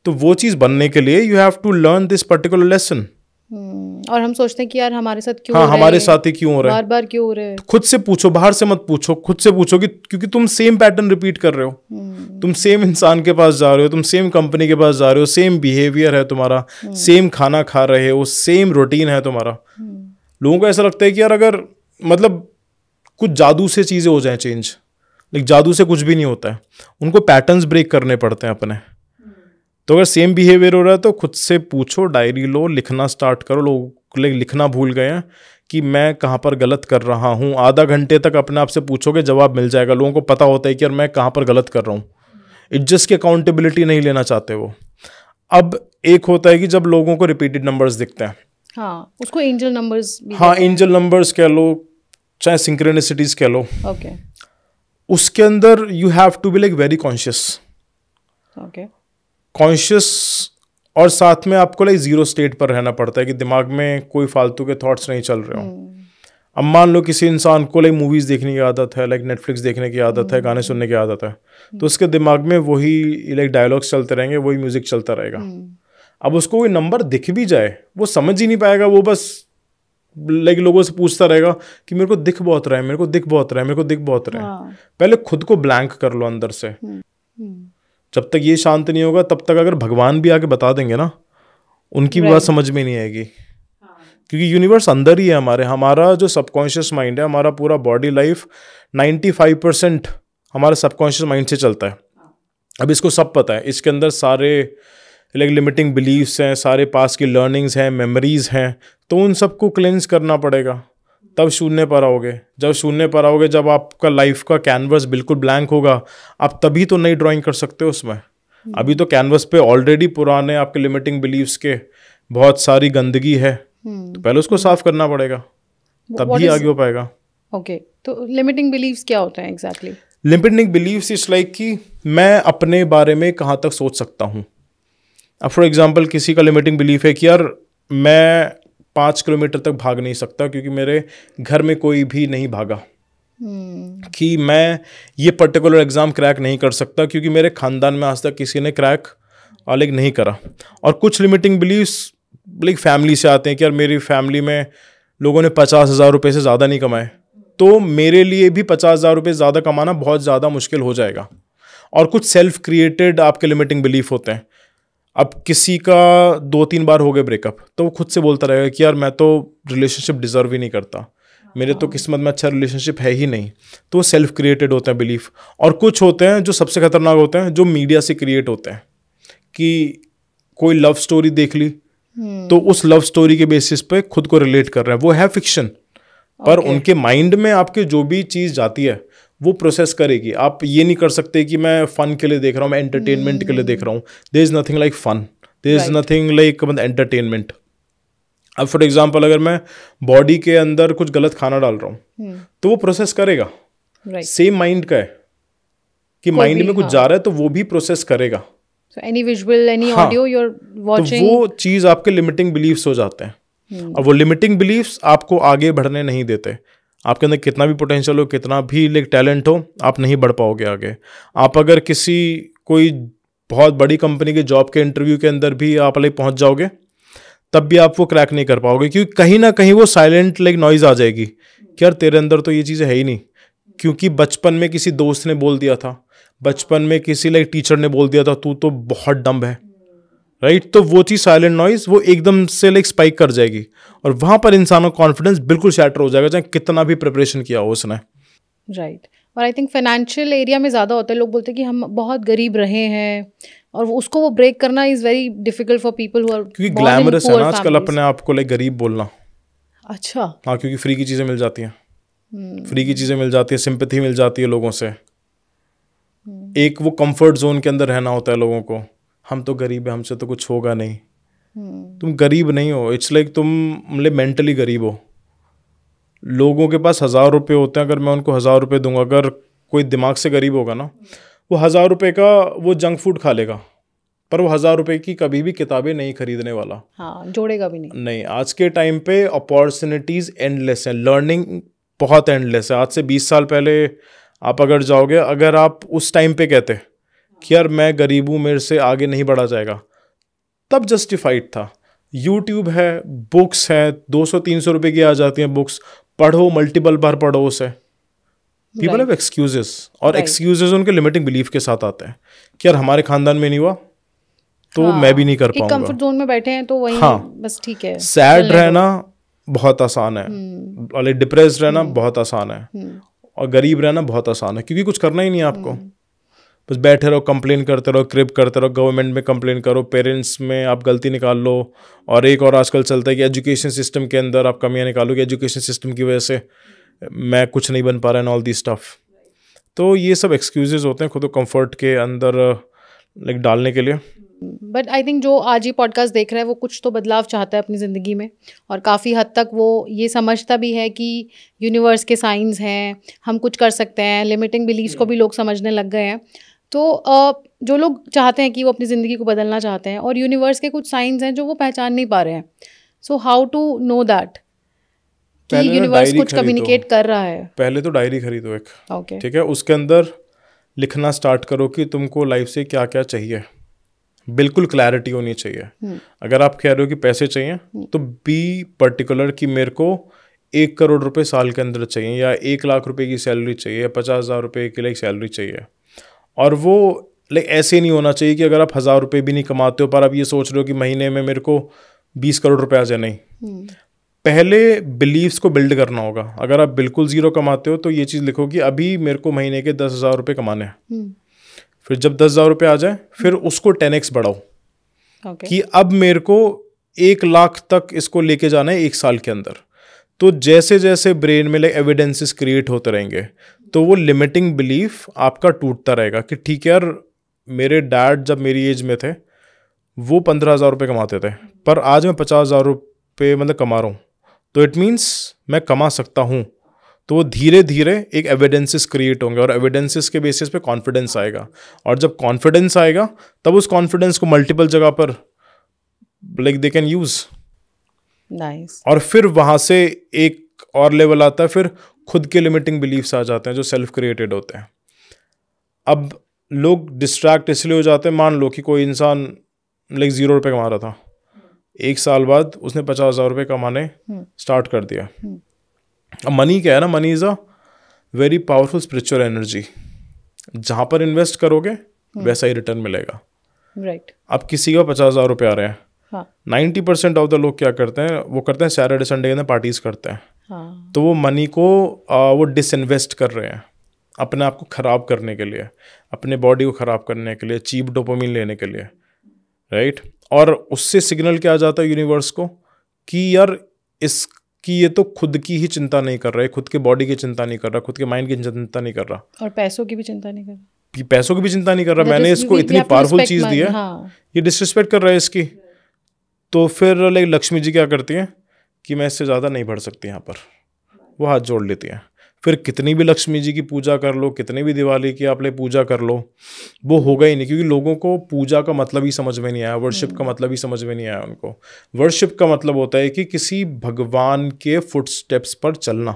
तो वो चीज़ बनने के लिए you have to learn this particular lesson. और हम सोचते हैं कि यार हमारे साथ क्यों, हाँ हमारे साथ ही क्यों हो रहा है, बार बार क्यों हो रहा है. खुद से पूछो, बाहर से मत पूछो, खुद से पूछो कि क्योंकि तुम सेम पैटर्न रिपीट कर रहे हो. तुम सेम इंसान के पास जा रहे हो, तुम सेम कंपनी के पास जा रहे हो, सेम बिहेवियर है तुम्हारा, सेम खाना खा रहे हो, सेम रूटीन है तुम्हारा. लोगों को ऐसा लगता है कि यार अगर कुछ जादू से चीज़ें हो जाएं चेंज, लेकिन जादू से कुछ भी नहीं होता है. उनको पैटर्न्स ब्रेक करने पड़ते हैं अपने. तो अगर सेम बिहेवियर हो रहा है तो खुद से पूछो, डायरी लो, लिखना स्टार्ट करो. लोग लिखना भूल गए हैं कि मैं कहाँ पर गलत कर रहा हूँ। आधा घंटे तक अपने आप से पूछोगे, जवाब मिल जाएगा। लोगों को पता होता है कि यार मैं कहाँ पर गलत कर रहा हूँ। इज्जत की अकाउंटेबिलिटी नहीं लेना चाहते वो। अब एक होता है कि जब लोगों को रिपीटेड नंबर्स दिखते हैं, हाँ, उसको एंजल नंबर्स भी हाँ एंजल नंबर्स कह लो, चाहे सिंक्रोनिसिटीज कह लो, ओके उसके अंदर you have to be like very conscious, okay conscious. और साथ में आपको लाइक जीरो स्टेट पर रहना पड़ता है कि दिमाग में कोई फालतू के थॉट्स नहीं चल रहे हो। अब मान लो किसी इंसान को लाइक मूवीज देखने की आदत है, लाइक नेटफ्लिक्स देखने की आदत है, गाने सुनने की आदत है, तो उसके दिमाग में वही लाइक डायलॉग्स चलते रहेंगे, वही म्यूजिक चलता रहेगा। अब उसको कोई नंबर दिख भी जाए, वो समझ ही नहीं पाएगा, वो बस लाइक लोगों से पूछता रहेगा कि मेरे को दिख बहुत रहा है, मेरे को दिख बहुत रहा है, मेरे को दिख बहुत रहा है। पहले खुद को ब्लैंक कर लो अंदर से। जब तक ये शांत नहीं होगा, तब तक अगर भगवान भी आके बता देंगे ना, उनकी भी बात समझ में नहीं आएगी। क्योंकि यूनिवर्स अंदर ही है हमारे। हमारा जो सबकॉन्शियस माइंड है, हमारा पूरा बॉडी लाइफ 95% हमारे सबकॉन्शियस माइंड से चलता है। अब इसको सब पता है, इसके अंदर सारे लाइक लिमिटिंग बिलीव्स हैं, सारे पास की लर्निंग्स हैं, मेमोरीज हैं, तो उन सबको क्लेंस करना पड़ेगा, तब शून्य पर आओगे। जब शून्य पर आओगे, जब आपका लाइफ का कैनवस बिल्कुल ब्लैंक होगा, आप तभी तो नई ड्राइंग कर सकते हो उसमें। अभी तो कैनवस पे ऑलरेडी पुराने आपके लिमिटिंग बिलीव्स के बहुत सारी गंदगी है, तो पहले उसको साफ करना पड़ेगा, तभी आगे हो पाएगा। ओके, तो लिमिटिंग बिलीव्स क्या होता है exactly? Limiting beliefs is like कि मैं अपने बारे में कहाँ तक सोच सकता हूँ। अब फॉर एग्जाम्पल किसी का लिमिटिंग बिलीफ है कि यार मैं 5 किलोमीटर तक भाग नहीं सकता क्योंकि मेरे घर में कोई भी नहीं भागा, कि मैं ये पर्टिकुलर एग्ज़ाम क्रैक नहीं कर सकता क्योंकि मेरे ख़ानदान में आज तक किसी ने क्रैक लाइक नहीं करा। और कुछ लिमिटिंग बिलीव्स लाइक फैमिली से आते हैं कि यार मेरी फैमिली में लोगों ने 50,000 रुपये से ज़्यादा नहीं कमाए, तो मेरे लिए भी 50,000 रुपये ज़्यादा कमाना बहुत ज़्यादा मुश्किल हो जाएगा। और कुछ सेल्फ क्रिएटेड आपके लिमिटिंग बिलीफ होते हैं। अब किसी का 2-3 बार हो गए ब्रेकअप, तो वो खुद से बोलता रहेगा कि यार मैं तो रिलेशनशिप डिजर्व ही नहीं करता, मेरे तो किस्मत में अच्छा रिलेशनशिप है ही नहीं। तो वो सेल्फ क्रिएटेड होते हैं बिलीफ। और कुछ होते हैं जो सबसे खतरनाक होते हैं, जो मीडिया से क्रिएट होते हैं, कि कोई लव स्टोरी देख ली तो उस लव स्टोरी के बेसिस पे खुद को रिलेट कर रहे हैं, वो है फिक्शन, पर उनके माइंड में आपके जो भी चीज़ जाती है वो प्रोसेस करेगी। आप ये नहीं कर सकते कि मैं फन के लिए देख रहा हूँ, मैं एंटरटेनमेंट के लिए देख रहा हूँ। There is nothing like fun, there is nothing like entertainment. अब फॉर एग्जांपल अगर मैं बॉडी के अंदर कुछ गलत खाना डाल रहा हूँ तो वो प्रोसेस करेगा, सेम माइंड का है कि माइंड में कुछ जा रहा है तो वो भी प्रोसेस करेगा। Any visual, any audio you are watching, तो वो चीज़ आपके लिमिटिंग बिलीव्स हो जाते हैं। और वो लिमिटिंग बिलीव्स आपको आगे बढ़ने नहीं देते। आपके अंदर कितना भी पोटेंशियल हो, कितना भी लाइक टैलेंट हो, आप नहीं बढ़ पाओगे आगे। आप अगर कोई बहुत बड़ी कंपनी के जॉब के इंटरव्यू के अंदर भी आप लाइक पहुंच जाओगे, तब भी आप वो क्रैक नहीं कर पाओगे, क्योंकि कहीं ना कहीं वो साइलेंट लाइक नॉइज आ जाएगी कि यार तेरे अंदर तो ये चीज़ें है ही नहीं, क्योंकि बचपन में किसी दोस्त ने बोल दिया था, बचपन में किसी लाइक टीचर ने बोल दिया था तू तो बहुत डम्ब है, राइट। तो वो चीज़ साइलेंट नॉइज वो एकदम से लाइक स्पाइक कर जाएगी और वहां पर इंसान का कॉन्फिडेंस बिल्कुल शैटर हो जाएगा, चाहे कितना भी प्रिपरेशन किया हो उसने। राइट। और आई थिंक फाइनेंशियल एरिया में ज़्यादा होता है, लोग बोलते हैं कि हम बहुत गरीब रहे हैं और उसको वो ब्रेक करना is very difficult for people who are, क्योंकि ग्लैमरस है ना आजकल अपने आप को लाइक गरीब बोलना। अच्छा, हाँ, क्योंकि फ्री की चीज़ें मिल जाती हैं, फ्री की चीज़ें मिल जाती है, सिंपैथी मिल जाती है लोगों से। एक वो कंफर्ट जोन के अंदर रहना होता है लोगों को, हम तो गरीब है, हमसे तो कुछ होगा नहीं। तुम गरीब नहीं हो, इट्स लाइक तुम मतलब मेंटली गरीब हो। लोगों के पास 1,000 रुपये होते हैं, अगर मैं उनको 1,000 रुपये दूंगा, अगर कोई दिमाग से गरीब होगा ना, वो 1,000 रुपये का वो जंक फूड खा लेगा, पर वो 1,000 रुपये की कभी भी किताबें नहीं खरीदने वाला। हाँ, जोड़ेगा भी नहीं। आज के टाइम पे अपॉर्चुनिटीज़ एंडलेस हैं, लर्निंग बहुत एंडलेस है। आज से 20 साल पहले आप अगर जाओगे, अगर आप उस टाइम पे कहते कि यार मैं गरीब हूँ, मेरे से आगे नहीं बढ़ा जाएगा, तब जस्टिफाइड था। यूट्यूब है, बुक्स हैं, 200-300 रुपये की आ जाती हैं बुक्स, पढ़ो, मल्टीपल बार पढ़ो उसे। पीपल हैव एक्सक्यूजेस, और एक्सक्यूजेस उनके लिमिटिंग बिलीफ के साथ आते हैं कि यार हमारे खानदान में नहीं हुआ तो मैं भी नहीं कर पाऊंगा। कंफर्ट जोन में बैठे हैं तो वही, बस ठीक है। सैड रहना बहुत आसान है, और डिप्रेस्ड रहना बहुत आसान है, और गरीब रहना बहुत आसान है, क्योंकि कुछ करना ही नहीं है आपको। बस बैठे रहो, कंप्लेन करते रहो, क्रिप करते रहो, गवर्नमेंट में कंप्लेन करो, पेरेंट्स में आप गलती निकाल लो, और एक और आजकल चलता है कि एजुकेशन सिस्टम के अंदर आप कमियां निकालो कि एजुकेशन सिस्टम की वजह से मैं कुछ नहीं बन पा रहा एंड ऑल दी स्टफ। तो ये सब एक्सक्यूजेज होते हैं खुद को कंफर्ट के अंदर लाइक डालने के लिए। बट आई थिंक जो आज ये पॉडकास्ट देख रहा है वो कुछ तो बदलाव चाहता है अपनी ज़िंदगी में, और काफ़ी हद तक वो ये समझता भी है कि यूनिवर्स के साइंस हैं, हम कुछ कर सकते हैं, लिमिटिंग बिलीव्स को भी लोग समझने लग गए हैं। तो जो लोग चाहते हैं कि वो अपनी ज़िंदगी को बदलना चाहते हैं और यूनिवर्स के कुछ साइंस हैं जो वो पहचान नहीं पा रहे हैं, so how to know that कि यूनिवर्स कुछ कम्युनिकेट कर रहा है? पहले तो डायरी खरीदो एक, ओके, ठीक है, उसके अंदर लिखना स्टार्ट करो कि तुमको लाइफ से क्या क्या चाहिए, बिल्कुल क्लैरिटी होनी चाहिए। अगर आप कह रहे हो कि पैसे चाहिए तो बी पर्टिकुलर कि मेरे को 1 करोड़ रुपए साल के अंदर चाहिए, या 1 लाख रुपए की सैलरी चाहिए, या 50,000 रुपए की लाइक सैलरी चाहिए। और वो लाइक ऐसे नहीं होना चाहिए कि अगर आप 1,000 रुपये भी नहीं कमाते हो पर आप ये सोच रहे हो कि महीने में मेरे को 20 करोड़ रुपए आ जाए, नहीं। पहले बिलीव्स को बिल्ड करना होगा। अगर आप बिल्कुल ज़ीरो कमाते हो तो ये चीज़ लिखो कि अभी मेरे को महीने के 10,000 रुपये कमाने हैं। फिर जब 10,000 रुपये आ जाए फिर उसको 10x बढ़ाओ, कि अब मेरे को 1 लाख तक इसको लेके जाना है 1 साल के अंदर। तो जैसे जैसे ब्रेन में लाइक एविडेंसेस क्रिएट होते रहेंगे तो वो लिमिटिंग बिलीफ आपका टूटता रहेगा कि ठीक है यार, मेरे डैड जब मेरी एज में थे वो 15,000 रुपये कमाते थे पर आज मैं 50,000 रुपये मतलब कमा रहा हूँ, तो इट मीन्स मैं कमा सकता हूँ। तो वो धीरे धीरे एक एविडेंसेस क्रिएट होंगे और एविडेंसेस के बेसिस पे कॉन्फिडेंस आएगा, और जब कॉन्फिडेंस आएगा तब उस कॉन्फिडेंस को मल्टीपल जगह पर like they can use. Nice. और फिर वहाँ से एक और लेवल आता है, फिर खुद के लिमिटिंग बिलीफ्स आ जाते हैं जो सेल्फ क्रिएटेड होते हैं। अब लोग डिस्ट्रैक्ट इसलिए हो जाते हैं, मान लो कि कोई इंसान लाइक 0 रुपये कमा रहा था, 1 साल बाद उसने 50,000 रुपये कमाने स्टार्ट कर दिया। अब मनी क्या है ना, money is a very powerful spiritual energy, जहाँ पर इन्वेस्ट करोगे वैसा ही रिटर्न मिलेगा। राइट। अब किसी का 50,000 रुपये आ रहे हैं, 90% ऑफ द लोग क्या करते हैं, वो करते हैं सैटरडे संडे के अंदर पार्टीज करते हैं। तो वो मनी को वो डिसइन्वेस्ट कर रहे हैं अपने आप को ख़राब करने के लिए, अपने बॉडी को ख़राब करने के लिए, चीप डोपामिन लेने के लिए, राइट। और उससे सिग्नल क्या आ जाता है यूनिवर्स को कि यार इसकी ये तो खुद की ही चिंता नहीं कर रहा है, खुद के बॉडी की चिंता नहीं कर रहा, खुद के माइंड की चिंता नहीं कर रहा, और पैसों की भी चिंता नहीं कर रहा, पैसों की भी चिंता नहीं कर रहा। मैंने इसको इतनी पावरफुल चीज़ दी है, ये डिसरिस्पेक्ट कर रहा है इसकी। तो फिर लाइक लक्ष्मी जी क्या करती हैं कि मैं इससे ज़्यादा नहीं बढ़ सकती, यहाँ पर वो हाथ जोड़ लेती हैं। फिर कितनी भी लक्ष्मी जी की पूजा कर लो, कितनी भी दिवाली की आप लोग पूजा कर लो, वो होगा ही नहीं, क्योंकि लोगों को पूजा का मतलब ही समझ में नहीं आया, वर्शिप का मतलब ही समझ में नहीं आया उनको। वर्शिप का मतलब होता है कि किसी भगवान के फुट स्टेप्स पर चलना।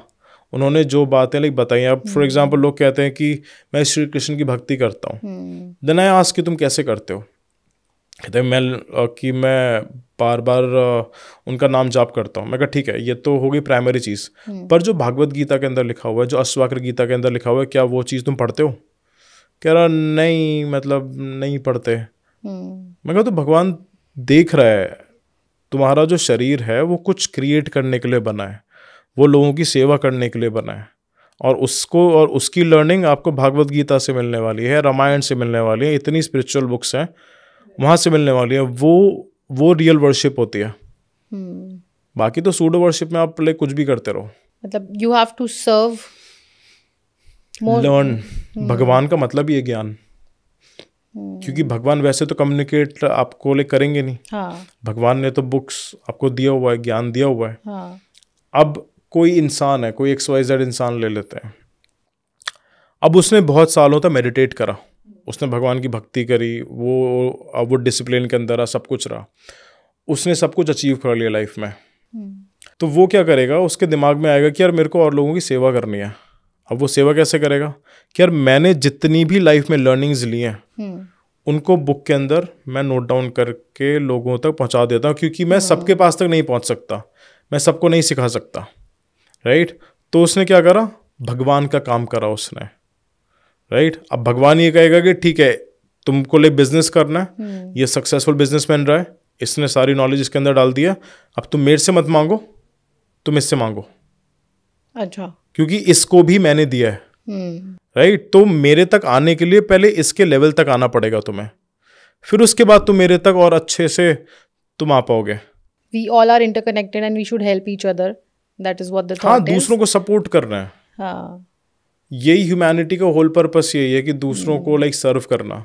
उन्होंने जो बातें लाइक बताई, अब फॉर एग्जाम्पल लोग कहते हैं कि मैं श्री कृष्ण की भक्ति करता हूँ, देन आई आस्क कि तुम कैसे करते हो, कहते हैं मैं बार बार उनका नाम जाप करता हूँ। मैं कहा ठीक है, ये तो होगी प्राइमरी चीज़, पर जो भागवत गीता के अंदर लिखा हुआ है, जो अश्वाक्र गीता के अंदर लिखा हुआ है, क्या वो चीज़ तुम पढ़ते हो? कह रहा नहीं, मतलब नहीं पढ़ते। मैं कहा तो भगवान देख रहा है, तुम्हारा जो शरीर है वो कुछ क्रिएट करने के लिए बना है, वो लोगों की सेवा करने के लिए बना है, और उसको और उसकी लर्निंग आपको भागवत गीता से मिलने वाली है, रामायण से मिलने वाली है, इतनी स्पिरिचुअल बुक्स हैं वहाँ से मिलने वाली है। वो रियल वर्शिप होती है। बाकी तो सूडो वर्शिप में आप कुछ भी करते रहो, मतलब you have to serve learn. भगवान का मतलब ही है ज्ञान, क्योंकि भगवान वैसे तो कम्युनिकेट आपको करेंगे नहीं। भगवान ने तो बुक्स आपको दिया हुआ है, ज्ञान दिया हुआ है। अब कोई इंसान है, कोई XYZ इंसान ले लेते हैं, अब उसने बहुत सालों तक मेडिटेट करा, उसने भगवान की भक्ति करी, वो डिसिप्लिन के अंदर सब कुछ रहा, उसने सब कुछ अचीव कर लिया लाइफ में। तो वो क्या करेगा, उसके दिमाग में आएगा कि यार मेरे को और लोगों की सेवा करनी है। अब वो सेवा कैसे करेगा कि यार मैंने जितनी भी लाइफ में लर्निंग्स ली हैं उनको बुक के अंदर मैं नोट डाउन करके लोगों तक पहुंचा देता हूँ, क्योंकि मैं सबके पास तक नहीं पहुंच सकता, मैं सबको नहीं सिखा सकता, राइट। तो उसने क्या करा, भगवान का काम करा उसने, राइट। अब भगवान ये कहेगा कि ठीक है तुमको बिजनेस करना है, ये सक्सेसफुल बिजनेसमैन रहा है, इसने सारी नॉलेज इसके अंदर डाल दिया, अब तुम मेरे से मत मांगो, तुम इससे मांगो। अच्छा, क्योंकि इसको भी मैंने दिया है, राइट। तो मेरे तक आने के लिए पहले इसके लेवल तक आना पड़ेगा तुम्हें, फिर उसके बाद तुम मेरे तक और अच्छे से तुम आ पाओगे। We all are interconnected and we should help each other. That is what the हाँ, thought is. दूसरों को सपोर्ट करना है। हाँ, यही ह्यूमैनिटी का होल पर्पस यही है कि दूसरों को लाइक सर्व करना।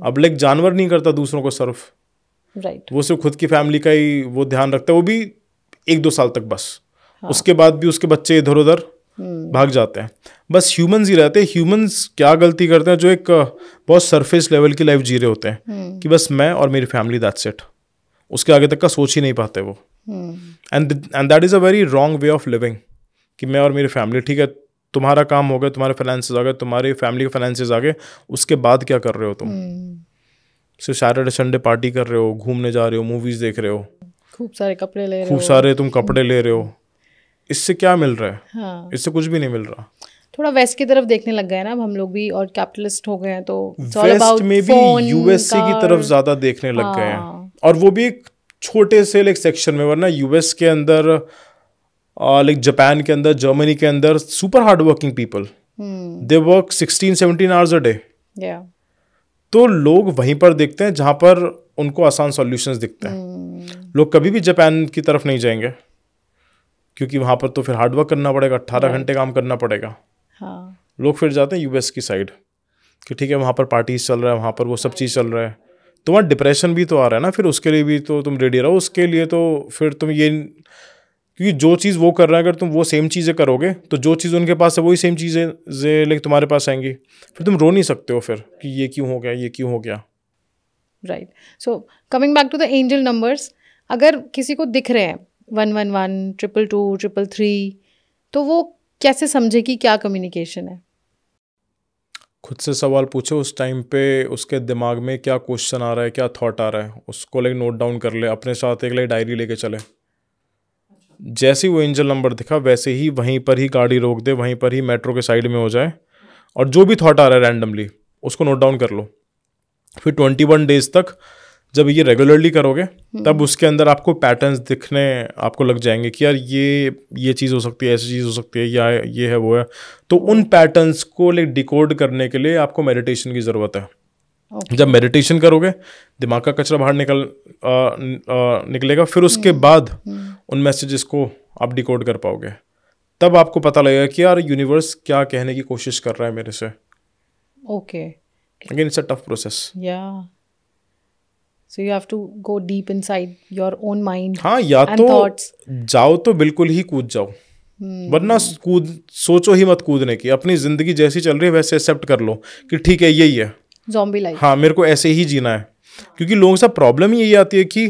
अब लाइक जानवर नहीं करता दूसरों को सर्व, राइट। वो सिर्फ खुद की फैमिली का ही वो ध्यान रखता है, वो भी 1-2 साल तक बस। उसके बाद भी उसके बच्चे इधर उधर भाग जाते हैं। बस ह्यूमंस ही रहते हैं। ह्यूमंस क्या गलती करते हैं, जो एक बहुत सरफेस लेवल की लाइफ जी रहे होते हैं कि बस मैं और मेरी फैमिली, दैट्स इट। उसके आगे तक का सोच ही नहीं पाते वो। And that is a very wrong way of living कि मैं और मेरी फैमिली, ठीक है तुम्हारा काम हो गया, तुम्हारे फाइनेंसेस आ गए, तुम्हारी फैमिली के फाइनेंसेस आ गए, उसके बाद क्या कर रहे हो तुम? सिर्फ सैटरडे संडे पार्टी कर रहे हो, घूमने जा रहे हो, मूवीज देख रहे हो, खूब सारे कपड़े ले रहे हो, खूब सारे तुम कपड़े ले रहे हो, इससे क्या मिल रहा है? हाँ। इससे कुछ भी नहीं मिल रहा। थोड़ा वेस्ट की तरफ देखने लग गए हैं ना अब हम लोग भी, और कैपिटलिस्ट हो गए हैं, तो वेस्ट में भी यूएसए की तरफ ज्यादा देखने लग गए हैं, और वो भी एक छोटे से लाइक सेक्शन में। वरना यूएस के अंदर, लाइक जापान के अंदर, जर्मनी के अंदर super hard working people, they work 16-17 hours a day. तो लोग वहीं पर देखते हैं जहां पर उनको आसान सॉल्यूशंस दिखते हैं। लोग कभी भी जापान की तरफ नहीं जाएंगे, क्योंकि वहां पर तो फिर हार्ड वर्क करना पड़ेगा, 18 घंटे काम करना पड़ेगा। लोग फिर जाते हैं यूएस की साइड कि ठीक है वहां पर पार्टीज चल रहा है, वहां पर वो सब चीज़ चल रहा है। तो वहाँ डिप्रेशन भी तो आ रहा है ना, फिर उसके लिए भी तो तुम रेडी रहो। उसके लिए तो फिर तुम ये, क्योंकि जो चीज़ वो कर रहा है, अगर तुम वो सेम चीज़ें करोगे तो जो चीज़ उनके पास है वही सेम चीज़ें लेकिन तुम्हारे पास आएंगी। फिर तुम रो नहीं सकते हो फिर कि ये क्यों हो गया, ये क्यों हो गया। Right. So coming back to the angel numbers, अगर किसी को दिख रहे हैं 111, 222, 333, तो वो कैसे समझे कि क्या कम्युनिकेशन है? खुद से सवाल पूछो उस टाइम पे, उसके दिमाग में क्या क्वेश्चन आ रहा है, क्या थॉट आ रहा है, उसको लाइक नोट डाउन कर ले, अपने साथ एक लाइक डायरी लेके चले। जैसे ही वो एंजल नंबर दिखा वैसे ही वहीं पर ही गाड़ी रोक दे, वहीं पर ही मेट्रो के साइड में हो जाए, और जो भी थॉट आ रहा है रैंडमली उसको नोट डाउन कर लो। फिर 21 डेज तक जब ये रेगुलरली करोगे तब उसके अंदर आपको पैटर्न्स दिखने आपको लग जाएंगे कि यार ये चीज़ हो सकती है, ऐसी चीज़ हो सकती है, या ये है वो है। तो उन पैटर्न्स को लाइक डिकोड करने के लिए आपको मेडिटेशन की ज़रूरत है। जब मेडिटेशन करोगे दिमाग का कचरा बाहर निकलेगा, फिर उसके बाद उन मैसेजेस को आप डिकोड कर पाओगे। तब आपको पता लगेगा कि यार यूनिवर्स क्या कहने की कोशिश कर रहा है मेरे से। Okay, again it's a tough process. Yeah so you have to go deep inside your own mind. हाँ, या तो जाओ तो बिल्कुल ही कूद जाओ, वरना सोचो ही मत कूदने की। अपनी जिंदगी जैसी चल रही है वैसे एक्सेप्ट कर लो कि ठीक है यही है ज़ॉम्बी लाइफ। हाँ, मेरे को ऐसे ही जीना है। क्योंकि लोगों के साथ प्रॉब्लम ही यही आती है कि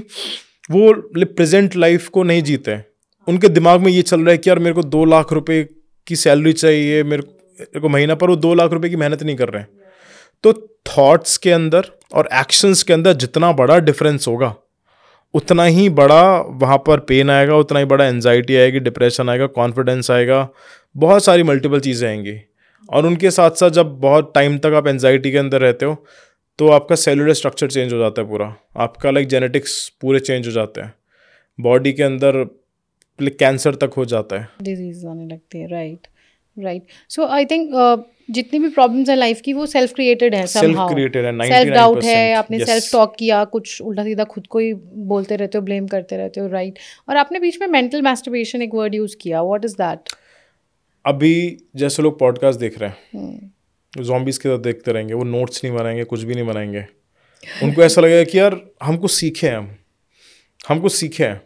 वो प्रेजेंट लाइफ को नहीं जीते हैं। उनके दिमाग में ये चल रहा है कि यार मेरे को 2 लाख रुपए की सैलरी चाहिए मेरे को महीना, पर वो 2 लाख रुपए की मेहनत नहीं कर रहे हैं। तो थॉट्स के अंदर और एक्शंस के अंदर जितना बड़ा डिफरेंस होगा उतना ही बड़ा वहाँ पर पेन आएगा, उतना ही बड़ा एंजाइटी आएगी, डिप्रेशन आएगा, कॉन्फिडेंस आएगा, बहुत सारी मल्टीपल चीज़ें आएंगी। और उनके साथ साथ जब बहुत टाइम तक आप एंजाइटी के अंदर रहते हो तो आपका सेलुलर स्ट्रक्चर चेंज हो जाता है पूरा, आपका लाइक जेनेटिक्स पूरे चेंज हो जाते हैं, बॉडी के अंदर कैंसर तक हो जाता है, डिजीज आने लगती है। Right right. So I think जितनी भी प्रॉब्लम्स है लाइफ की वो सेल्फ क्रिएटेड है, सेल्फ क्रिएटेड है, 99%। सेल्फ डाउट है, आपने सेल्फ टॉक किया, कुछ उल्टा सीधा खुद को ही बोलते रहते हो, ब्लेम करते रहते हो। राइट। और आपने बीच में मेंटल मैस्टरबेशन एक वर्ड यूज किया, व्हाट इज दैट? अभी जैसे लोग पॉडकास्ट देख रहे हैं ज़ॉम्बीज की तरह देखते रहेंगे, वो नोट्स नहीं बनाएंगे, कुछ भी नहीं बनाएंगे। उनको ऐसा लगेगा कि यार हमको सीखे हैं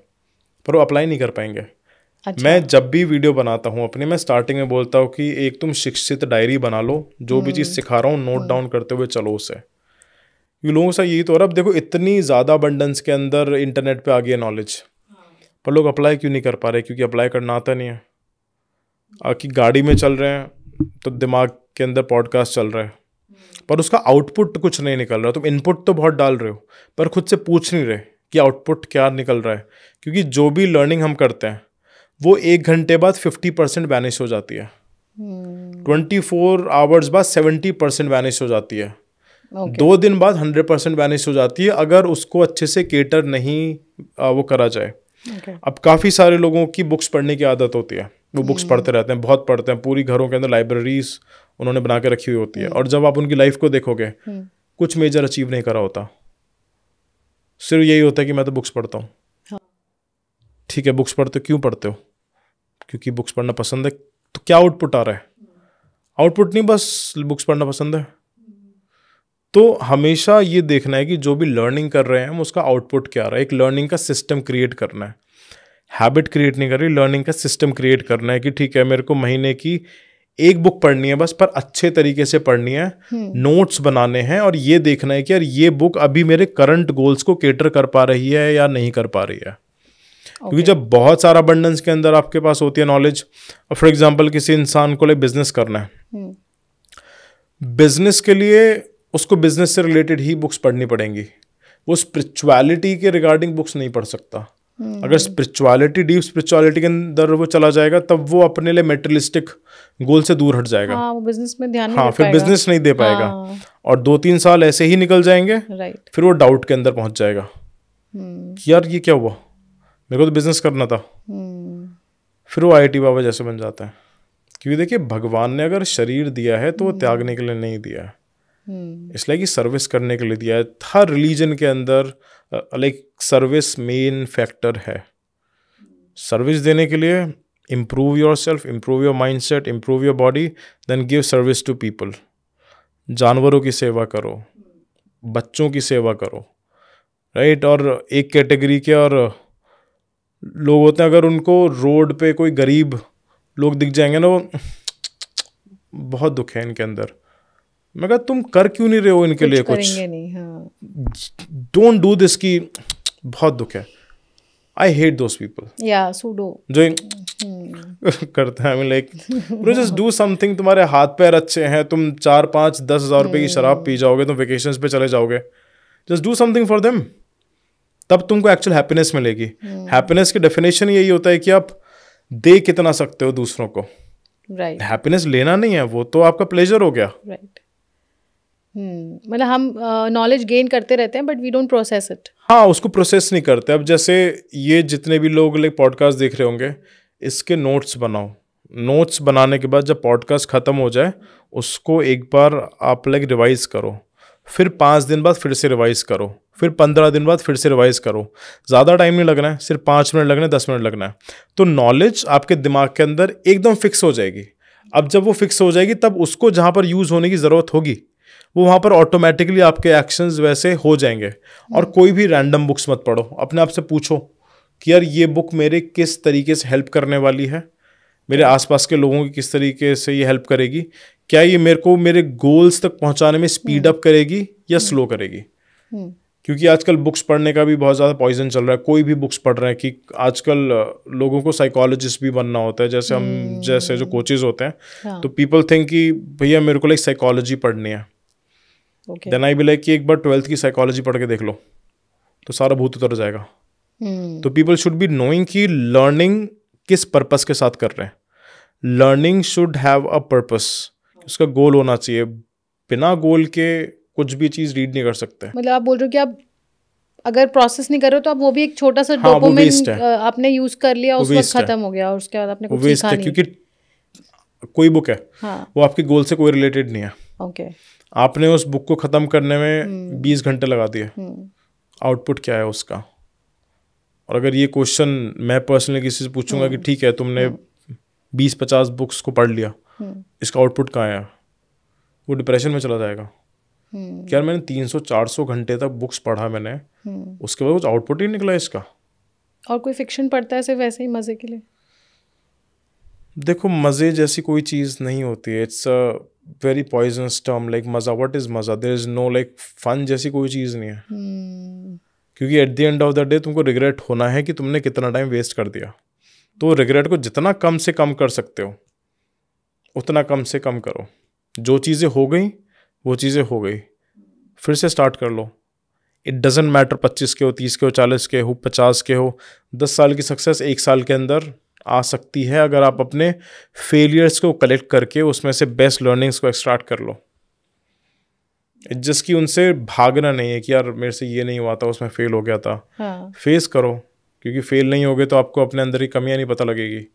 पर वो अप्लाई नहीं कर पाएंगे। अच्छा। मैं जब भी वीडियो बनाता हूँ अपनी, मैं स्टार्टिंग में बोलता हूँ कि एक तुम शिक्षित डायरी बना लो, जो भी चीज़ सिखा रहा हूँ नोट डाउन करते हुए चलो उसे। ये लोगों से यही तो, और अब देखो इतनी ज़्यादा अबंडेंस के अंदर इंटरनेट पे आ गई है नॉलेज, पर लोग अप्लाई क्यों नहीं कर पा रहे? क्योंकि अप्लाई करना आता नहीं है। कि गाड़ी में चल रहे हैं तो दिमाग के अंदर पॉडकास्ट चल रहा है पर उसका आउटपुट कुछ नहीं निकल रहा। तुम इनपुट तो बहुत डाल रहे हो पर खुद से पूछ नहीं रहे कि आउटपुट क्या निकल रहा है। क्योंकि जो भी लर्निंग हम करते हैं वो 1 घंटे बाद 50% वैनिश हो जाती है, 24 आवर्स बाद 70% वैनिश हो जाती है, 2 दिन बाद 100% वैनिश हो जाती है, अगर उसको अच्छे से केटर नहीं वो करा जाए। अब काफ़ी सारे लोगों की बुक्स पढ़ने की आदत होती है, वो बुक्स पढ़ते रहते हैं, बहुत पढ़ते हैं, पूरी घरों के अंदर लाइब्रेरीज उन्होंने बना के रखी हुई होती है, और जब आप उनकी लाइफ को देखोगे कुछ मेजर अचीव नहीं करा होता, सिर्फ यही होता है कि मैं तो बुक्स पढ़ता हूँ। हाँ। ठीक है, बुक्स पढ़ते हो, क्यों पढ़ते हो? क्योंकि बुक्स पढ़ना पसंद है। तो क्या आउटपुट आ रहा है? आउटपुट नहीं, बस बुक्स पढ़ना पसंद है। तो हमेशा ये देखना है कि जो भी लर्निंग कर रहे हैं हम उसका आउटपुट क्या आ रहा है। एक लर्निंग का सिस्टम क्रिएट करना है, हैबिट क्रिएट नहीं कर रही, लर्निंग का सिस्टम क्रिएट करना है कि ठीक है मेरे को महीने की एक बुक पढ़नी है बस, पर अच्छे तरीके से पढ़नी है, नोट्स बनाने हैं, और ये देखना है कि यार ये बुक अभी मेरे करंट गोल्स को केटर कर पा रही है या नहीं कर पा रही है। क्योंकि जब बहुत सारा अबंडेंस के अंदर आपके पास होती है नॉलेज, फॉर एग्जांपल किसी इंसान को बिजनेस करना है, बिजनेस के लिए उसको बिजनेस से रिलेटेड ही बुक्स पढ़नी पड़ेंगी। वो स्पिरिचुअलिटी के रिगार्डिंग बुक्स नहीं पढ़ सकता। अगर स्पिरिचुअलिटी, डीप स्पिरिचुअलिटी के अंदर वो चला जाएगा तब वो अपने लिए मेटेरियलिस्टिक गोल से दूर हट जाएगा। वो बिजनेस में ध्यान नहीं हाँ, दे फिर पाएगा। बिजनेस नहीं दे पाएगा। और 2-3 साल ऐसे ही निकल जाएंगे, राइट। फिर वो डाउट के अंदर पहुंच जाएगा कि यार ये क्या हुआ, मेरे को तो बिजनेस करना था। फिर वो IIT बाबा जैसे बन जाता है। क्योंकि देखिए भगवान ने अगर शरीर दिया है तो वो त्यागने के लिए नहीं दिया है, इसलिए कि सर्विस करने के लिए दिया है। हर रिलीजन के अंदर लाइक सर्विस मेन फैक्टर है। सर्विस देने के लिए improve yourself, improve your mindset, improve your body, then give service to people. जानवरों की सेवा करो, बच्चों की सेवा करो, राइट। और एक कैटेगरी के और लोग होते हैं, अगर उनको रोड पे कोई गरीब लोग दिख जाएंगे ना, वो बहुत दुख है इनके अंदर। मैं कहा तुम कर क्यों नहीं रहे हो इनके लिए कुछ? करेंगे नहीं। हाँ। डोंट डू दिस, की बहुत दुख है। आई हेट दोज पीपल या सूडो जो करते हैं। I mean like just do something. तुम्हारे हाथ पैर अच्छे हैं, तुम 4-5-10 हज़ार रुपए की शराब पी जाओगे, तुम वेकेशंस पे चले जाओगे, just do something for them, तब तुमको एक्चुअल हैप्पीनेस मिलेगी। हैप्पीनेस की डेफिनेशन यही होता है कि आप दे कितना सकते हो दूसरों को। राइट। हैप्पीनेस लेना नहीं है, वो तो आपका प्लेजर हो गया। राइट। मतलब हम नॉलेज गेन करते रहते हैं but we don't process it. हाँ, उसको प्रोसेस नहीं करते। अब जैसे ये जितने भी लोग लाइक पॉडकास्ट देख रहे होंगे, इसके नोट्स बनाओ। नोट्स बनाने के बाद जब पॉडकास्ट ख़त्म हो जाए उसको एक बार आप लाइक रिवाइज़ करो, फिर 5 दिन बाद फिर से रिवाइज़ करो, फिर 15 दिन बाद फिर से रिवाइज़ करो। ज़्यादा टाइम नहीं लगना है, सिर्फ 5 मिनट लगना है, 10 मिनट लगना है। तो नॉलेज आपके दिमाग के अंदर एकदम फिक्स हो जाएगी। अब जब वो फिक्स हो जाएगी तब उसको जहाँ पर यूज़ होने की ज़रूरत होगी वो वहाँ पर ऑटोमेटिकली आपके एक्शंस वैसे हो जाएंगे। और कोई भी रैंडम बुक्स मत पढ़ो, अपने आप से पूछो कि यार ये बुक मेरे किस तरीके से हेल्प करने वाली है, मेरे आसपास के लोगों की किस तरीके से ये हेल्प करेगी, क्या ये मेरे को मेरे गोल्स तक पहुँचाने में स्पीड अप करेगी या स्लो करेगी। क्योंकि आजकल बुक्स पढ़ने का भी बहुत ज़्यादा पॉइजन चल रहा है। कोई भी बुक्स पढ़ रहे हैं कि आजकल लोगों को साइकोलॉजिस्ट भी बनना होता है, जैसे हम जैसे जो कोचेज़ होते हैं। हाँ। तो पीपल थिंक कि भैया मेरे को लाइक साइकोलॉजी पढ़नी है। देन आई बी लाइक कि एक बार 12th की साइकोलॉजी पढ़ के देख लो तो सारा भूत उतर जाएगा। तो पीपल शुड बी नोइंग कि लर्निंग किस पर्पस के साथ कर रहे हैं। Learning should have a purpose, उसका गोल होना चाहिए। बिना गोल के कुछ भी चीज़ रीड नहीं कर सकते। मतलब आप बोल रहे हो कि आप अगर प्रोसेस नहीं कर रहे हो तो आप वो भी एक छोटा सा डोपामिन आपने यूज कर लिया, उस वक्त खत्म हो गया और उसके बाद आपने कुछ सीखा नहीं। क्योंकि कोई बुक है, वो आपके गोल से कोई रिलेटेड नहीं है। ओके। आपने उस बुक को ख़त्म करने में 20 घंटे लगा दिए, आउटपुट क्या है उसका? और अगर ये क्वेश्चन मैं पर्सनली किसी से पूछूंगा कि ठीक है तुमने 20-50 बुक्स को पढ़ लिया, इसका आउटपुट कहाँ है, वो डिप्रेशन में चला जाएगा। क्या मैंने 300-400 घंटे तक बुक्स पढ़ा मैंने, उसके बाद कुछ आउटपुट ही निकला इसका। और कोई फिक्शन पढ़ता है सिर्फ वैसे ही मज़े के लिए? देखो मज़े जैसी कोई चीज़ नहीं होती है। It's a very poisonous term like मज़ा। व्हाट इज़ मज़ा? There is no like fun जैसी कोई चीज़ नहीं है। क्योंकि at the end of the day तुमको रिग्रेट होना है कि तुमने कितना टाइम वेस्ट कर दिया। तो रिग्रेट को जितना कम से कम कर सकते हो उतना कम से कम करो। जो चीज़ें हो गई वो चीज़ें हो गई, फिर से स्टार्ट कर लो। इट डजेंट मैटर 25 के हो, 30 के हो, 40 के हो, 50 के हो। 10 साल की सक्सेस 1 साल के अंदर आ सकती है अगर आप अपने फेलियर्स को कलेक्ट करके उसमें से बेस्ट लर्निंग्स को एक्सट्रैक्ट कर लो। जिसकी उनसे भागना नहीं है कि यार मेरे से ये नहीं हुआ था, उसमें फेल हो गया था। हाँ। फेस करो, क्योंकि फेल नहीं होगे तो आपको अपने अंदर की कमियां नहीं पता लगेगी।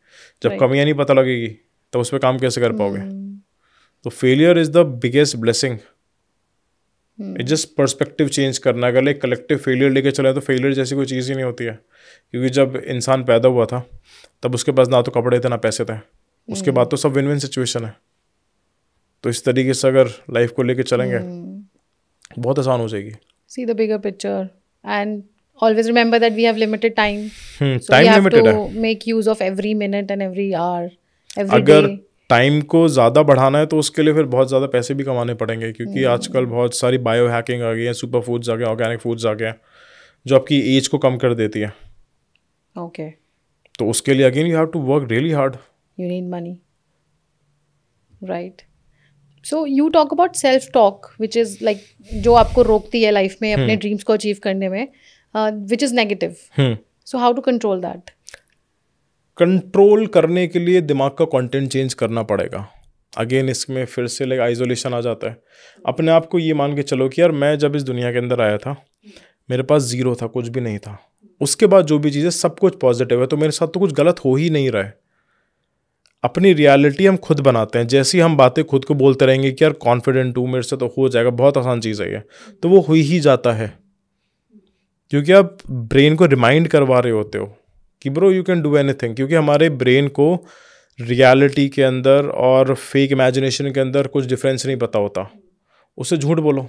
जब कमियां नहीं पता लगेगी तो उस पर काम कैसे कर पाओगे? तो failure is the biggest blessing. It just perspective change करना. अगर एक कलेक्टिव फेलियर लेके चले तो फेलियर जैसी कोई चीज़ ही नहीं होती है. क्योंकि जब इंसान पैदा हुआ था तब उसके पास ना तो कपड़े थे ना पैसे थे. उसके बाद तो सब विन विन सिचुएशन है. तो इस तरीके से अगर लाइफ को लेके चलेंगे बहुत आसान हो जाएगी. See the bigger picture and always remember that we have limited time. So time we have limited to है. make use of every minute and every hour, every अगर day. टाइम को ज़्यादा बढ़ाना है तो उसके लिए फिर बहुत ज़्यादा पैसे भी कमाने पड़ेंगे. क्योंकि आजकल बहुत सारी बायो हैकिंग आ गई है, सुपर फूड्स आ गए, ऑर्गेनिक फूड्स आ गए जो आपकी एज को कम कर देती है. Okay. तो उसके लिए again you have to work really hard. You need money. Right. So you talk about self-talk, which is like जो आपको रोकती है लाइफ में अपने ड्रीम्स को अचीव करने में, which is negative. So how to control that? Control करने के लिए दिमाग का कंटेंट चेंज करना पड़ेगा. अगेन इसमें फिर से लाइक आइसोलेशन आ जाता है. अपने आप को ये मान के चलो कि यार मैं जब इस दुनिया के अंदर आया था मेरे पास जीरो था, कुछ भी नहीं था. उसके बाद जो भी चीज़ें सब कुछ पॉजिटिव है, तो मेरे साथ तो कुछ गलत हो ही नहीं रहा है. अपनी रियलिटी हम खुद बनाते हैं. जैसी हम बातें खुद को बोलते रहेंगे कि यार कॉन्फिडेंट हूँ, मेरे से तो हो जाएगा, बहुत आसान चीज़ है ये, तो वो हो ही जाता है. क्योंकि आप ब्रेन को रिमाइंड करवा रहे होते हो कि bro you can do anything. क्योंकि हमारे ब्रेन को रियलिटी के अंदर और फेक इमेजिनेशन के अंदर कुछ डिफरेंस नहीं पता होता. उससे झूठ बोलो.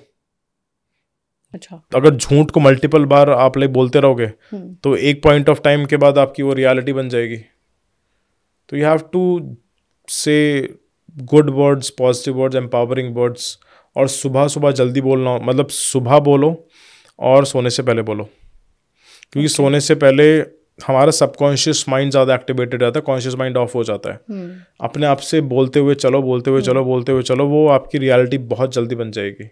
अच्छा. अगर झूठ को मल्टीपल बार आप लाइक बोलते रहोगे तो एक पॉइंट ऑफ टाइम के बाद आपकी वो रियलिटी बन जाएगी. तो यू हैव टू से good words, positive words, empowering words. और सुबह सुबह जल्दी बोलना, मतलब सुबह बोलो और सोने से पहले बोलो. क्योंकि सोने से पहले हमारा सबकॉन्शियस माइंड ज़्यादा एक्टिवेटेड रहता है, कॉन्शियस माइंड ऑफ हो जाता है. अपने आप से बोलते हुए चलो, बोलते हुए चलो, बोलते हुए चलो, वो आपकी रियलिटी बहुत जल्दी बन जाएगी.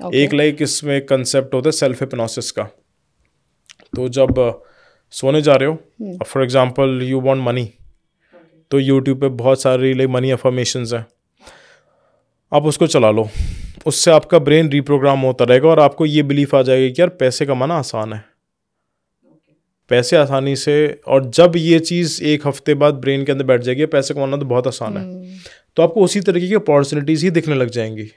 एक लाइक इसमें एक कंसेप्ट होता है सेल्फ हिप्नोसिस का. तो जब सोने जा रहे हो, for example you want money, तो यूट्यूब पे बहुत सारी लाइक मनी अफर्मेशंस हैं, आप उसको चला लो. उससे आपका ब्रेन रीप्रोग्राम होता रहेगा और आपको ये बिलीफ आ जाएगी कि यार पैसे कमाना आसान है, पैसे आसानी से. और जब ये चीज़ एक हफ्ते बाद ब्रेन के अंदर बैठ जाएगी, पैसे कमाना तो बहुत आसान है, तो आपको उसी तरीके की अपॉर्चुनिटीज़ ही दिखने लग जाएंगी.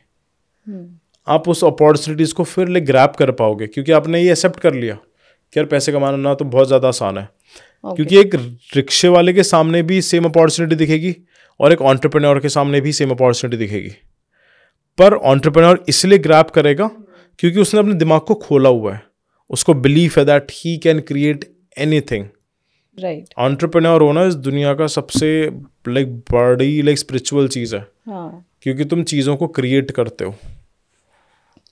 आप उस अपॉर्चुनिटीज़ को फिर ले ग्रैब कर पाओगे क्योंकि आपने ये एक्सेप्ट कर लिया कि यार पैसे कमाना ना तो बहुत ज़्यादा आसान है. क्योंकि एक रिक्शे वाले के सामने भी सेम अपॉर्चुनिटी दिखेगी और एक एंटरप्रेन्योर के सामने भी सेम अपॉर्चुनिटी दिखेगी. पर एंटरप्रेन्योर इसलिए ग्रैब करेगा क्योंकि उसने अपने दिमाग को खोला हुआ है, उसको बिलीफ है that he can create anything. Right. Entrepreneur होना इस दुनिया का सबसे लाइक बड़ी लाइक स्पिरिचुअल चीज़ है. क्योंकि तुम चीज़ों को क्रिएट करते हो.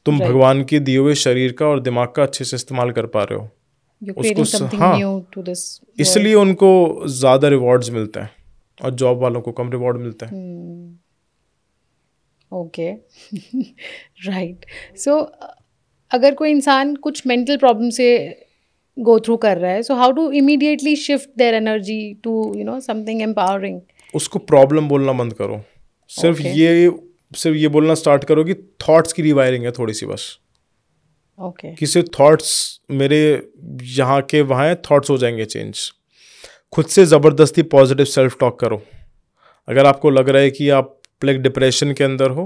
तुम भगवान के दिए हुए शरीर का और दिमाग का अच्छे से इस्तेमाल कर पा रहे हो. इसलिए उनको ज़्यादा रिवॉर्ड्स मिलते हैं और जॉब वालों को कम रिवॉर्ड मिलते हैं. ओके. राइट. सो अगर कोई इंसान कुछ मेंटल प्रॉब्लम से गो थ्रू कर रहा है, so how to immediately shift their energy to something empowering? उसको प्रॉब्लम बोलना बंद करो. सिर्फ ये बोलना स्टार्ट करो कि थॉट्स की रिवायरिंग है थोड़ी सी बस. ओके. कि सिर्फ थॉट्स मेरे यहाँ के वहाँ हैं, थॉट्स हो जाएंगे चेंज. खुद से ज़बरदस्ती पॉजिटिव सेल्फ टॉक करो. अगर आपको लग रहा है कि आप लाइक डिप्रेशन के अंदर हो,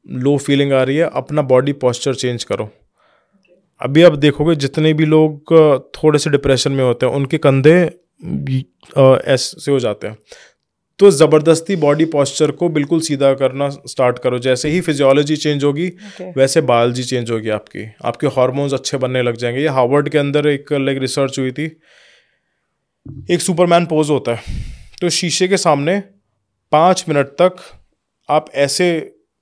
लो फीलिंग आ रही है, अपना बॉडी पोस्चर चेंज करो. अभी आप देखोगे जितने भी लोग थोड़े से डिप्रेशन में होते हैं उनके कंधे ऐसे हो जाते हैं. तो ज़बरदस्ती बॉडी पोस्चर को बिल्कुल सीधा करना स्टार्ट करो. जैसे ही फिजियोलॉजी चेंज होगी वैसे बायोलॉजी चेंज होगी. आपके हार्मोन्स अच्छे बनने लग जाएंगे. ये हार्वर्ड के अंदर एक लाइक रिसर्च हुई थी. एक सुपरमैन पोज होता है, तो शीशे के सामने 5 मिनट तक आप ऐसे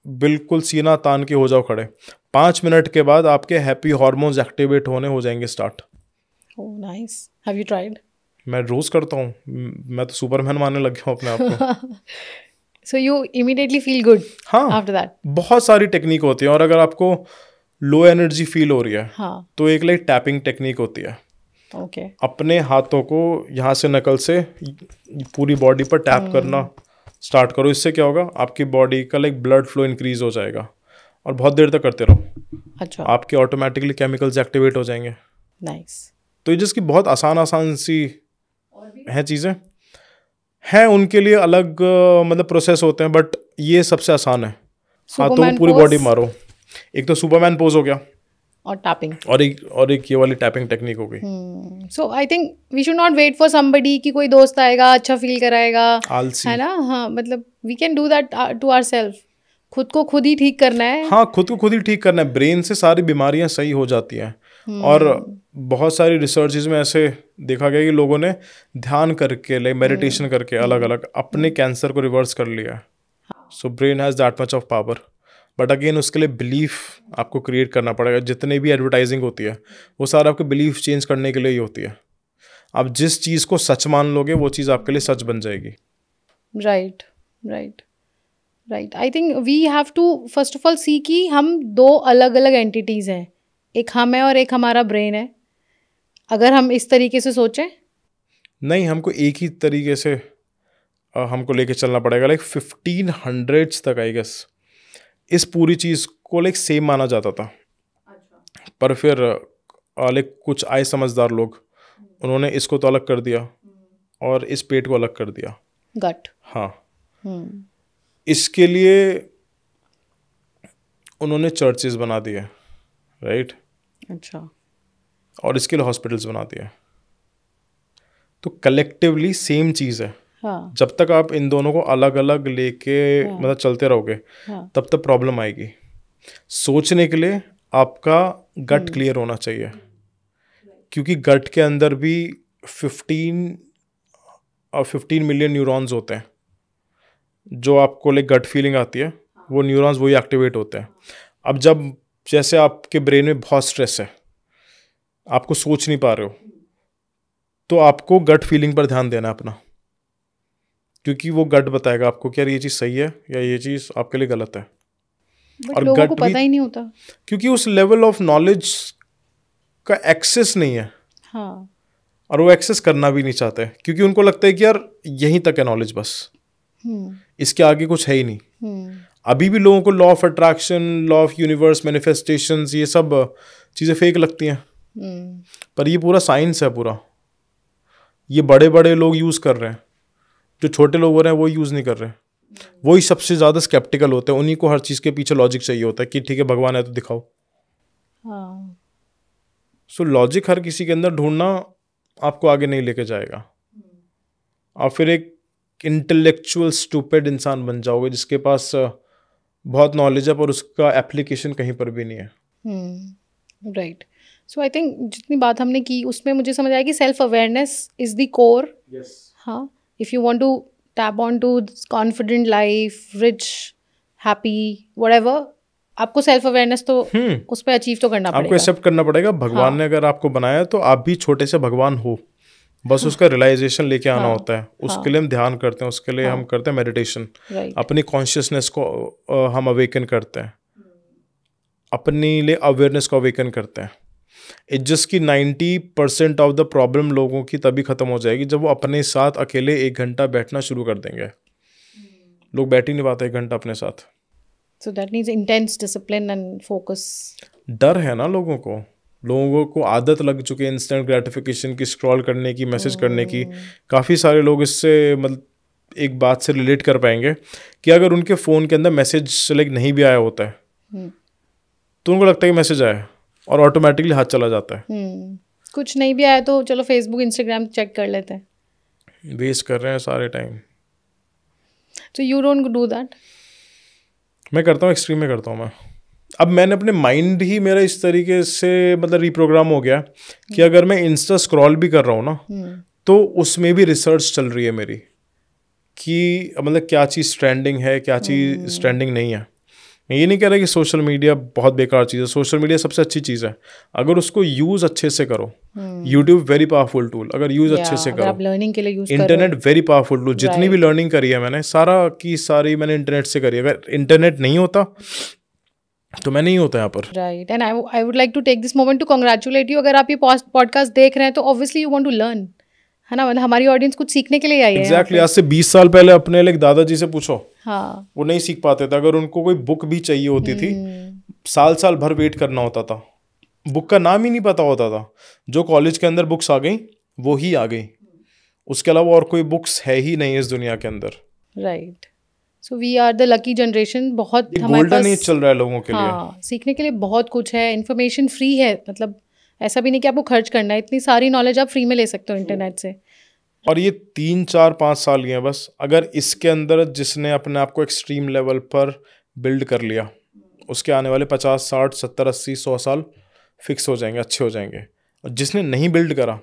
बिल्कुल सीना तान के हो जाओ खड़े. 5 मिनट के बाद आपके हैप्पी हार्मोन्स एक्टिवेट होने हो जाएंगे start. Oh nice. Have you tried? मैं रोज करता हूँ. मैं तो सुपरमैन मानने लग गया हूँ अपने आप को. So you immediately feel good. हाँ, after that. बहुत सारी टेक्निक होती है. और अगर आपको लो एनर्जी फील हो रही है, हाँ, तो एक लाइक टैपिंग टेक्निक होती है. ओके. अपने हाथों को यहाँ से नकल से पूरी बॉडी पर टैप करना स्टार्ट करो. इससे क्या होगा, आपकी बॉडी का लाइक ब्लड फ्लो इंक्रीज हो जाएगा. और बहुत देर तक करते रहो. अच्छा. आपके ऑटोमेटिकली केमिकल्स एक्टिवेट हो जाएंगे. नाइस. तो ये जिसकी बहुत आसान सी है चीज़ें हैं, उनके लिए अलग मतलब प्रोसेस होते हैं. बट ये सबसे आसान है। हाथों Superman को पूरी pose बॉडी मारो। एक तो सुपरमैन पोज हो गया और टैपिंग। और एक ये वाली टैपिंग टेक्निक हो गई। So I think we should not wait for somebody कि कोई दोस्त आएगा अच्छा फील कराएगा, आलसी। है ना। हाँ, मतलब we can do that to ourselves. खुद को खुद ही ठीक करना है। हाँ, खुद को खुद ही ठीक करना है। ब्रेन से सारी बीमारियां सही हो जाती हैं। और बहुत सारी रिसर्चेज में ऐसे देखा गया कि लोगों ने ध्यान करके, लाइक मेडिटेशन करके अलग अलग अपने कैंसर को रिवर्स कर लिया है। So brain has that much of power. But again उसके लिए बिलीफ आपको क्रिएट करना पड़ेगा। जितने भी एडवर्टाइजिंग होती है वो सारा आपके बिलीफ चेंज करने के लिए ही होती है। आप जिस चीज़ को सच मान लोगे वो चीज़ आपके लिए सच बन जाएगी। Right right right. I think we have to first of all see कि हम दो अलग अलग एंटिटीज़ हैं, एक हम है और एक हमारा ब्रेन है। अगर हम इस तरीके से सोचें, नहीं, हमको एक ही तरीके से हमको लेके चलना पड़ेगा। लाइक 1500s तक आई गेस इस पूरी चीज़ को लाइक सेम माना जाता था। पर फिर लाइक कुछ आए समझदार लोग, उन्होंने इसको तो अलग कर दिया और इस पेट को अलग कर दिया। गट। हाँ, इसके लिए उन्होंने चर्चेस बना दिए, राइट। अच्छा। और इसके लिए हॉस्पिटल्स बना दिए। तो कलेक्टिवली सेम चीज़ है। हाँ। जब तक आप इन दोनों को अलग अलग लेके मतलब चलते रहोगे तब तक प्रॉब्लम आएगी। सोचने के लिए आपका गट क्लियर होना चाहिए, क्योंकि गट के अंदर भी 15 मिलियन न्यूरॉन्स होते हैं। जो आपको लाइक गट फीलिंग आती है वो न्यूरॉन्स वही एक्टिवेट होते हैं। अब जब जैसे आपके ब्रेन में बहुत स्ट्रेस है, आपको सोच नहीं पा रहे हो, तो आपको गट फीलिंग पर ध्यान देना है अपना, क्योंकि वो गट बताएगा आपको कि यार ये चीज़ सही है या ये चीज़ आपके लिए गलत है। और लोगों को पता ही नहीं होता, क्योंकि उस लेवल ऑफ नॉलेज का एक्सेस नहीं है। हाँ। और वो एक्सेस करना भी नहीं चाहते, क्योंकि उनको लगता है कि यार यहीं तक है नॉलेज, बस इसके आगे कुछ है ही नहीं। अभी भी लोगों को law of attraction, law of universe, manifestations, ये सब चीज़ें फेक लगती हैं। पर ये पूरा साइंस है पूरा। ये बड़े बड़े लोग यूज़ कर रहे हैं, जो छोटे लोग हो रहे हैं वो यूज़ नहीं कर रहे। वही सबसे ज़्यादा स्केप्टिकल होते हैं, उन्हीं को हर चीज़ के पीछे लॉजिक चाहिए होता है कि ठीक है भगवान है तो दिखाओ। सो लॉजिक हर किसी के अंदर ढूंढना आपको आगे नहीं लेके जाएगा। आप फिर एक इंटेलेक्चुअल स्टूपिड इंसान बन जाओगे जिसके पास बहुत नॉलेज है पर उसका एप्लीकेशन कहीं पर भी नहीं है। राइट। सो आई थिंक जितनी बात हमने की उसमें मुझे समझ आया कि self awareness is the core. हाँ, if you want to tap on to confident life, rich, happy, whatever, आपको सेल्फ अवेयरनेस तो उस पर अचीव तो करना पड़ेगा। आपको एक्सेप्ट करना पड़ेगा भगवान ने अगर आपको बनाया तो आप भी छोटे से भगवान हो, बस उसका रियलाइजेशन लेके आना होता है। उसके लिए हम ध्यान करते हैं, उसके लिए हम करते हैं मेडिटेशन, अपनी कॉन्शियसनेस को हम अवेकन करते हैं, अपने लिए अवेयरनेस को अवेकन करते हैं। इट्स जस्ट कि 90% ऑफ द प्रॉब्लम लोगों की तभी खत्म हो जाएगी जब वो अपने साथ अकेले 1 घंटा बैठना शुरू कर देंगे। लोग बैठ ही नहीं पाते 1 घंटा अपने साथ। So that needs intense discipline and focus. डर है ना लोगों को आदत लग चुकी है इंस्टेंट ग्रेटिफिकेशन की, स्क्रॉल करने की, मैसेज करने की। काफ़ी सारे लोग इससे मतलब एक बात से रिलेट कर पाएंगे कि अगर उनके फ़ोन के अंदर मैसेज लाइक नहीं भी आया होता है तो उनको लगता है कि मैसेज आया है और ऑटोमेटिकली हाथ चला जाता है। कुछ नहीं भी आया तो चलो फेसबुक, इंस्टाग्राम चेक कर लेते हैं। वेस्ट कर रहे हैं सारे time. So you don't do that? मैं करता हूँ, एक्सट्रीम में करता हूँ मैं। अब मैंने अपने माइंड ही मेरा इस तरीके से मतलब रिप्रोग्राम हो गया कि अगर मैं इंस्टा स्क्रॉल भी कर रहा हूँ ना तो उसमें भी रिसर्च चल रही है मेरी कि मतलब क्या चीज़ ट्रेंडिंग है, क्या चीज़ ट्रेंडिंग नहीं है। मैं ये नहीं कह रहा कि सोशल मीडिया बहुत बेकार चीज़ है, सोशल मीडिया सबसे अच्छी चीज़ है अगर उसको यूज़ अच्छे से करो। यूट्यूब वेरी पावरफुल टूल, अगर यूज़ अच्छे से करो। लर्निंग के लिए use internet very powerful tool. जितनी भी लर्निंग करी है मैंने सारी मैंने इंटरनेट से करी है। अगर इंटरनेट नहीं होता तो मैं नहीं होता यहाँ पर। Right. And I would like to take this moment to congratulate you. अगर आप ये पॉडकास्ट देख रहे हैं तो obviously you want to learn, है ना। मतलब हमारी ऑडियंस कुछ सीखने के लिए आई है। एग्जैक्टली। आज से 20 साल पहले अपने लाइक दादाजी से पूछो, हाँ, वो नहीं सीख पाते थे। अगर उनको कोई बुक भी चाहिए होती थी साल भर वेट करना होता था, बुक का नाम ही नहीं पता होता था। जो कॉलेज के अंदर बुक्स आ गई वो ही आ गई, उसके अलावा और कोई बुक्स है ही नहीं इस दुनिया के अंदर। Right. So we are the lucky generation. बहुत हमारे गोल्डन एज पास चल रहा है लोगों के लिए। हाँ सीखने के लिए बहुत कुछ है, इन्फॉर्मेशन फ्री है, मतलब ऐसा भी नहीं कि आपको खर्च करना है, इतनी सारी नॉलेज आप फ्री में ले सकते हो इंटरनेट से। और ये 3 4 5 साल ही हैं बस। अगर इसके अंदर जिसने अपने आप को एक्सट्रीम लेवल पर बिल्ड कर लिया, उसके आने वाले 50 60 70 80 100 साल फिक्स हो जाएंगे, अच्छे हो जाएंगे। और जिसने नहीं बिल्ड करा,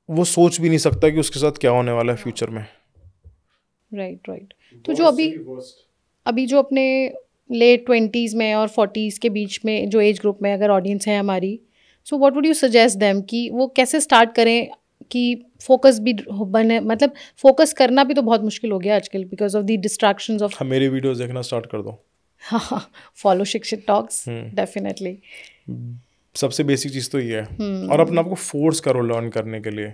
वो सोच भी नहीं सकता कि उसके साथ क्या होने वाला है फ्यूचर में। Right right. तो जो अभी जो अपने लेट 20s में और 40s के बीच में जो एज ग्रुप में अगर ऑडियंस है हमारी, so what would you suggest them कि वो कैसे स्टार्ट करें कि फोकस भी बने, मतलब फोकस करना भी तो बहुत मुश्किल हो गया आजकल because of the distractions of. हाँ, मेरी वीडियोस देखना स्टार्ट कर दो। हाँ, फॉलो शिक्षित टॉक्स डेफिनेटली। सबसे बेसिक चीज़ तो ये है। और अपने आप को फोर्स करो लर्न करने के लिए।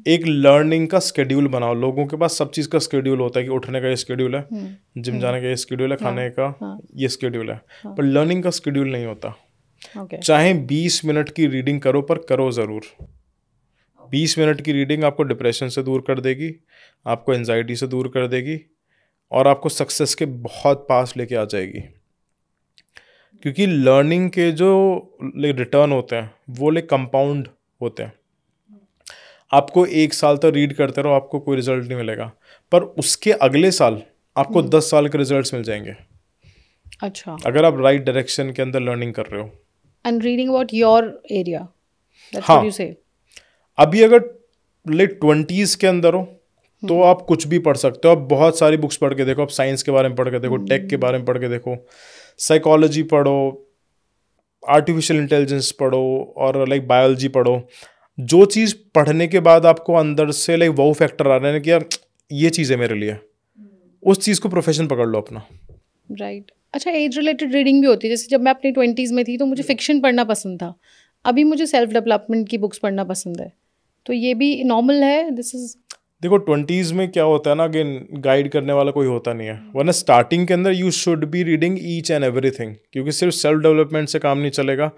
एक लर्निंग का स्केड्यूल बनाओ। लोगों के पास सब चीज़ का स्केड्यूल होता है कि उठने का ये स्केड्यूल है, जिम जाने का ये स्केड्यूल है, खाने का ये स्केड्यूल है, पर लर्निंग का स्केड्यूल नहीं होता। चाहे 20 मिनट की रीडिंग करो, पर करो ज़रूर। 20 मिनट की रीडिंग आपको डिप्रेशन से दूर कर देगी, आपको एंजाइटी से दूर कर देगी, और आपको सक्सेस के बहुत पास लेके आ जाएगी। क्योंकि लर्निंग के जो रिटर्न होते हैं वो कंपाउंड होते हैं। आपको 1 साल तक रीड करते रहो, आपको कोई रिजल्ट नहीं मिलेगा, पर उसके अगले साल आपको 10 साल के रिजल्ट्स मिल जाएंगे। अच्छा, अगर आप राइट डायरेक्शन के अंदर लर्निंग कर रहे हो। And reading about your area, that's हाँ, व्हाट यू से। अभी अगर लेट 20s के अंदर हो तो आप कुछ भी पढ़ सकते हो। आप बहुत सारी बुक्स पढ़ के देखो, आप साइंस के बारे में पढ़ के देखो, टेक के बारे में पढ़ के देखो, साइकोलॉजी पढ़ो, आर्टिफिशियल इंटेलिजेंस पढ़ो, और बायोलॉजी पढ़ो। जो चीज़ पढ़ने के बाद आपको अंदर से वो फैक्टर आ रहा है कि यार ये चीज़ है मेरे लिए, उस चीज़ को प्रोफेशन पकड़ लो अपना। राइट। अच्छा, एज रिलेटेड रीडिंग भी होती है। जैसे जब मैं अपनी 20s में थी तो मुझे फिक्शन पढ़ना पसंद था, अभी मुझे सेल्फ डेवलपमेंट की बुक्स पढ़ना पसंद है, तो ये भी नॉर्मल है? दिस इज, देखो 20s में क्या होता है ना, अगेन गाइड करने वाला कोई होता नहीं है, वरना स्टार्टिंग के अंदर you should be reading each and everything, क्योंकि सिर्फ सेल्फ डेवलपमेंट से काम नहीं चलेगा।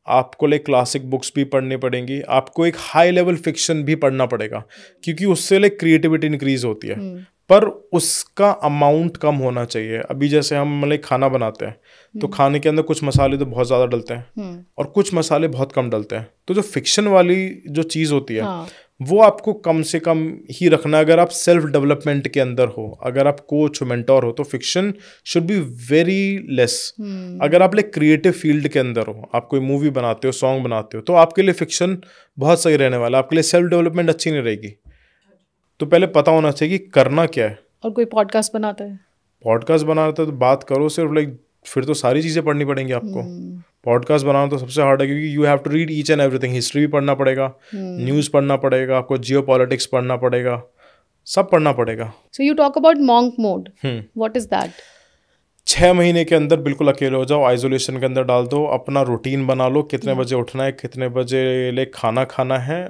आपको क्लासिक बुक्स भी पढ़नी पड़ेंगी, आपको एक हाई लेवल फिक्शन भी पढ़ना पड़ेगा, क्योंकि उससे क्रिएटिविटी इंक्रीज होती है, पर उसका अमाउंट कम होना चाहिए। अभी जैसे हम खाना बनाते हैं तो खाने के अंदर कुछ मसाले तो बहुत ज़्यादा डलते हैं और कुछ मसाले बहुत कम डलते हैं। तो जो फिक्शन वाली जो चीज़ होती है वो आपको कम से कम ही रखना है। अगर आप सेल्फ डेवलपमेंट के अंदर हो, अगर आप कोच हो, मेंटोर हो, तो fiction should be very less. अगर आप क्रिएटिव फील्ड के अंदर हो, आप कोई मूवी बनाते हो, सॉन्ग बनाते हो, तो आपके लिए फिक्शन बहुत सही रहने वाला। आपके लिए सेल्फ डेवलपमेंट अच्छी नहीं रहेगी। तो पहले पता होना चाहिए कि करना क्या है। और कोई पॉडकास्ट बनाता है, पॉडकास्ट बनाता है तो बात करो सिर्फ फिर तो सारी चीज़ें पढ़नी पड़ेंगी आपको। पॉडकास्ट बनाना तो सबसे हार्ड है, क्योंकि you have to read each and everything. History भी पढ़ना पड़ेगा, न्यूज़ पढ़ना पड़ेगा, आपको जियो पॉलिटिक्स पढ़ना पड़ेगा, सब पढ़ना पड़ेगा। So you talk about monk mode, what is that? 6 महीने के अंदर बिल्कुल अकेले हो जाओ, आइसोलेशन के अंदर डाल दो, अपना रूटीन बना लो, कितने बजे उठना है, कितने बजे खाना खाना है।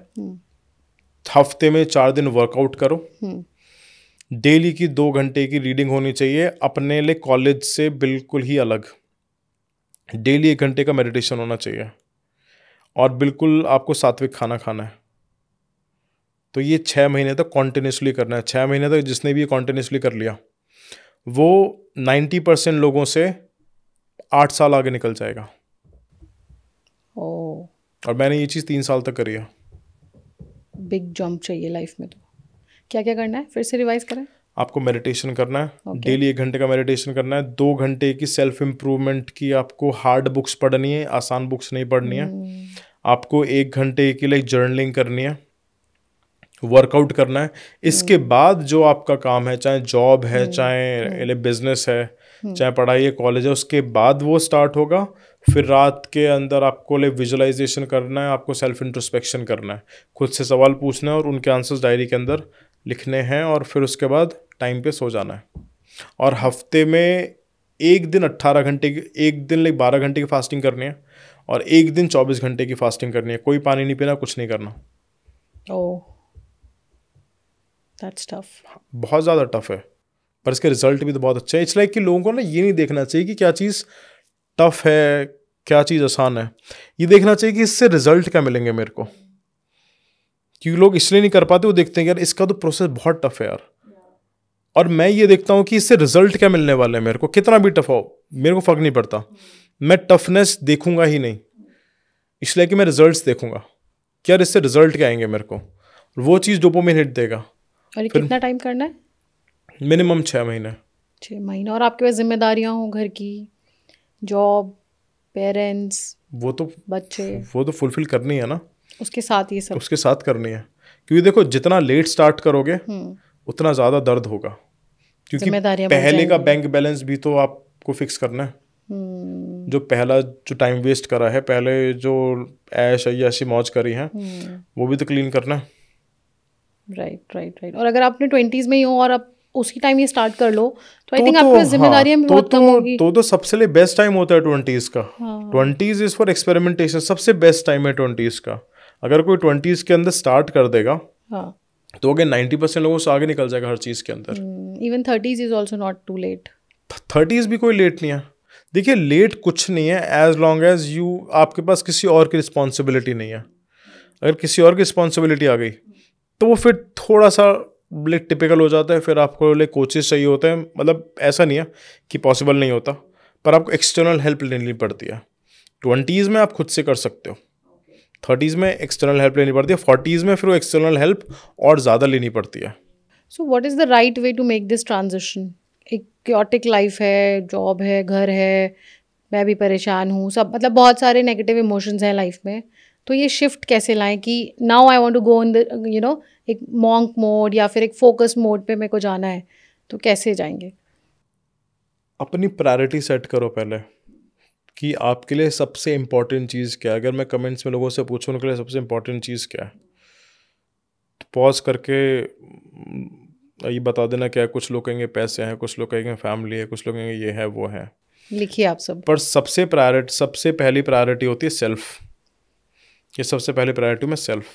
हफ्ते में 4 दिन वर्कआउट करो। डेली की 2 घंटे की रीडिंग होनी चाहिए, अपने लिए कॉलेज से बिल्कुल ही अलग। डेली 1 घंटे का मेडिटेशन होना चाहिए, और बिल्कुल आपको सात्विक खाना खाना है। तो ये 6 महीने तक कॉन्टिन्यूसली करना है। 6 महीने तक जिसने भी ये कॉन्टिन्यूसली कर लिया, वो 90% लोगों से 8 साल आगे निकल जाएगा। और मैंने ये चीज़ 3 साल तक करी है। बिग जंप चाहिए लाइफ में। तो क्या क्या करना है, फिर से रिवाइज करें? आपको मेडिटेशन करना है, डेली 1 घंटे का मेडिटेशन करना है। 2 घंटे की सेल्फ इम्प्रूवमेंट की आपको हार्ड बुक्स पढ़नी है, आसान बुक्स नहीं पढ़नी है। आपको 1 घंटे की जर्नलिंग करनी है, वर्कआउट करना है। इसके बाद जो आपका काम है, चाहे जॉब है, चाहे बिजनेस है, चाहे पढ़ाई है, कॉलेज है, उसके बाद वो स्टार्ट होगा। फिर रात के अंदर आपको विजुअलाइजेशन करना है, आपको सेल्फ इंट्रोस्पेक्शन करना है, खुद से सवाल पूछना है और उनके आंसर्स डायरी के अंदर लिखने हैं, और फिर उसके बाद टाइम पे सो जाना है। और हफ्ते में एक दिन 18 घंटे की, एक दिन 12 घंटे की फास्टिंग करनी है, और एक दिन 24 घंटे की फास्टिंग करनी है। कोई पानी नहीं पीना, कुछ नहीं करना। ओह, दैट्स टफ। बहुत ज़्यादा टफ है, पर इसके रिजल्ट भी तो बहुत अच्छे हैं। इट्स लाइक कि लोगों को ये नहीं देखना चाहिए कि क्या चीज़ टफ है, क्या चीज़ आसान है। ये देखना चाहिए कि इससे रिजल्ट क्या मिलेंगे मेरे को। क्योंकि लोग इसलिए नहीं कर पाते, वो देखते हैं यार इसका तो प्रोसेस बहुत टफ है यार, और मैं ये देखता हूँ कि इससे रिजल्ट क्या मिलने वाला है मेरे को, कितना भी टफ हो मेरे को फर्क नहीं पड़ता, मैं टफनेस देखूंगा ही नहीं, इसलिए कि मैं रिजल्ट्स देखूंगा कि यार इससे रिजल्ट क्या आएंगे मेरे को, वो चीज़ डोपामिन हिट देगा। और ये कितना टाइम करना है? मिनिमम 6 महीने। 6 महीने। और आपके पास जिम्मेदारियां हो, घर की, जॉब, पेरेंट्स, वो तो बच्चे, फुलफिल करनी है ना, उसके साथ ये सब उसके साथ करनी है। क्योंकि देखो जितना लेट स्टार्ट करोगे उतना ज़्यादा दर्द होगा, क्योंकि जिम्मेदारियां बढ़ पहले का जाएंगी। बैंक बैलेंस भी तो आपको फिक्स करना है। जो पहला जो टाइम वेस्ट करा है, पहले जो ऐश ऐसी मौज करी है, वो भी तो क्लीन करना है। राइट। और अगर आपने 20s में ही हो और आप उसी टाइम ये स्टार्ट कर लो तो आई थिंक आपके पास जिम्मेदारियां भी बहुत कम होगी। तो सबसे लिए बेस्ट टाइम होता है 20s का। 20s इज फॉर एक्सपेरिमेंटेशन, सबसे बेस्ट टाइम है 20s का। अगर कोई 20s के अंदर स्टार्ट कर देगा तो अगर 90% लोगों से आगे निकल जाएगा हर चीज़ के अंदर। Even 30s is also not too late. 30s भी कोई लेट नहीं है। देखिए लेट कुछ नहीं है एज लॉन्ग एज यू, आपके पास किसी और की रिस्पॉन्सिबिलिटी नहीं है। अगर किसी और की रिस्पॉन्सिबिलिटी आ गई तो वो फिर थोड़ा सा लाइक टिपिकल हो जाता है, फिर आपको लाइक कोचेस चाहिए होते हैं। मतलब ऐसा नहीं है कि पॉसिबल नहीं होता, पर आपको एक्सटर्नल हेल्प लेनी पड़ती है। 20s में आप खुद से कर सकते हो, 30s में एक्सटर्नल हेल्प लेनी पड़ती है, 40s में फिर वो एक्सटर्नल हेल्प और ज़्यादा लेनी पड़ती है। So what is the right way to make this transition? एक क्योटिक लाइफ है, जॉब है, घर है, मैं भी परेशान हूँ, सब मतलब बहुत सारे नेगेटिव इमोशंस हैं लाइफ में, तो ये शिफ्ट कैसे लाएं कि now I want to go in the एक मॉन्क मोड या फिर एक फोकस मोड पे मेरे को जाना है, तो कैसे जाएंगे? अपनी प्रायोरिटी सेट करो पहले कि आपके लिए सबसे इम्पोर्टेंट चीज़ क्या है। अगर मैं कमेंट्स में लोगों से पूछूं उनके लिए सबसे इम्पोर्टेंट चीज़ क्या है, तो पॉज करके ये बता देना क्या है। कुछ लोग कहेंगे पैसे हैं, कुछ लोग कहेंगे फैमिली है, कुछ लोग कहेंगे ये है वो है, लिखिए आप सब। पर सबसे पहली प्रायोरिटी होती है सेल्फ। ये सबसे पहली प्रायोरिटी में सेल्फ।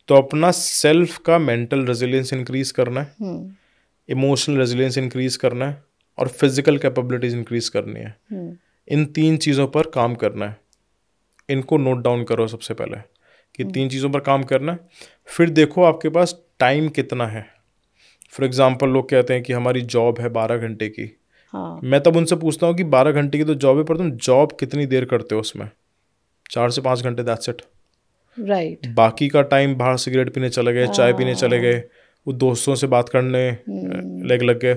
तो अपना सेल्फ का मेंटल रेजिलियंस इंक्रीज करना है, इमोशनल रेजिलियंस इंक्रीज करना है, और फिजिकल कैपेबिलिटीज इंक्रीज करनी है। इन 3 चीज़ों पर काम करना है। इनको नोट डाउन करो सबसे पहले कि 3 चीज़ों पर काम करना है। फिर देखो आपके पास टाइम कितना है। फॉर एग्जाम्पल लोग कहते हैं कि हमारी जॉब है 12 घंटे की। मैं तब उनसे पूछता हूँ कि 12 घंटे की तो जॉब है, पर तुम जॉब कितनी देर करते हो उसमें? 4 से 5 घंटे, दैट्स इट। राइट। बाकी का टाइम बाहर सिगरेट पीने चले गए, चाय पीने चले गए, वो दोस्तों से बात करने लग गए,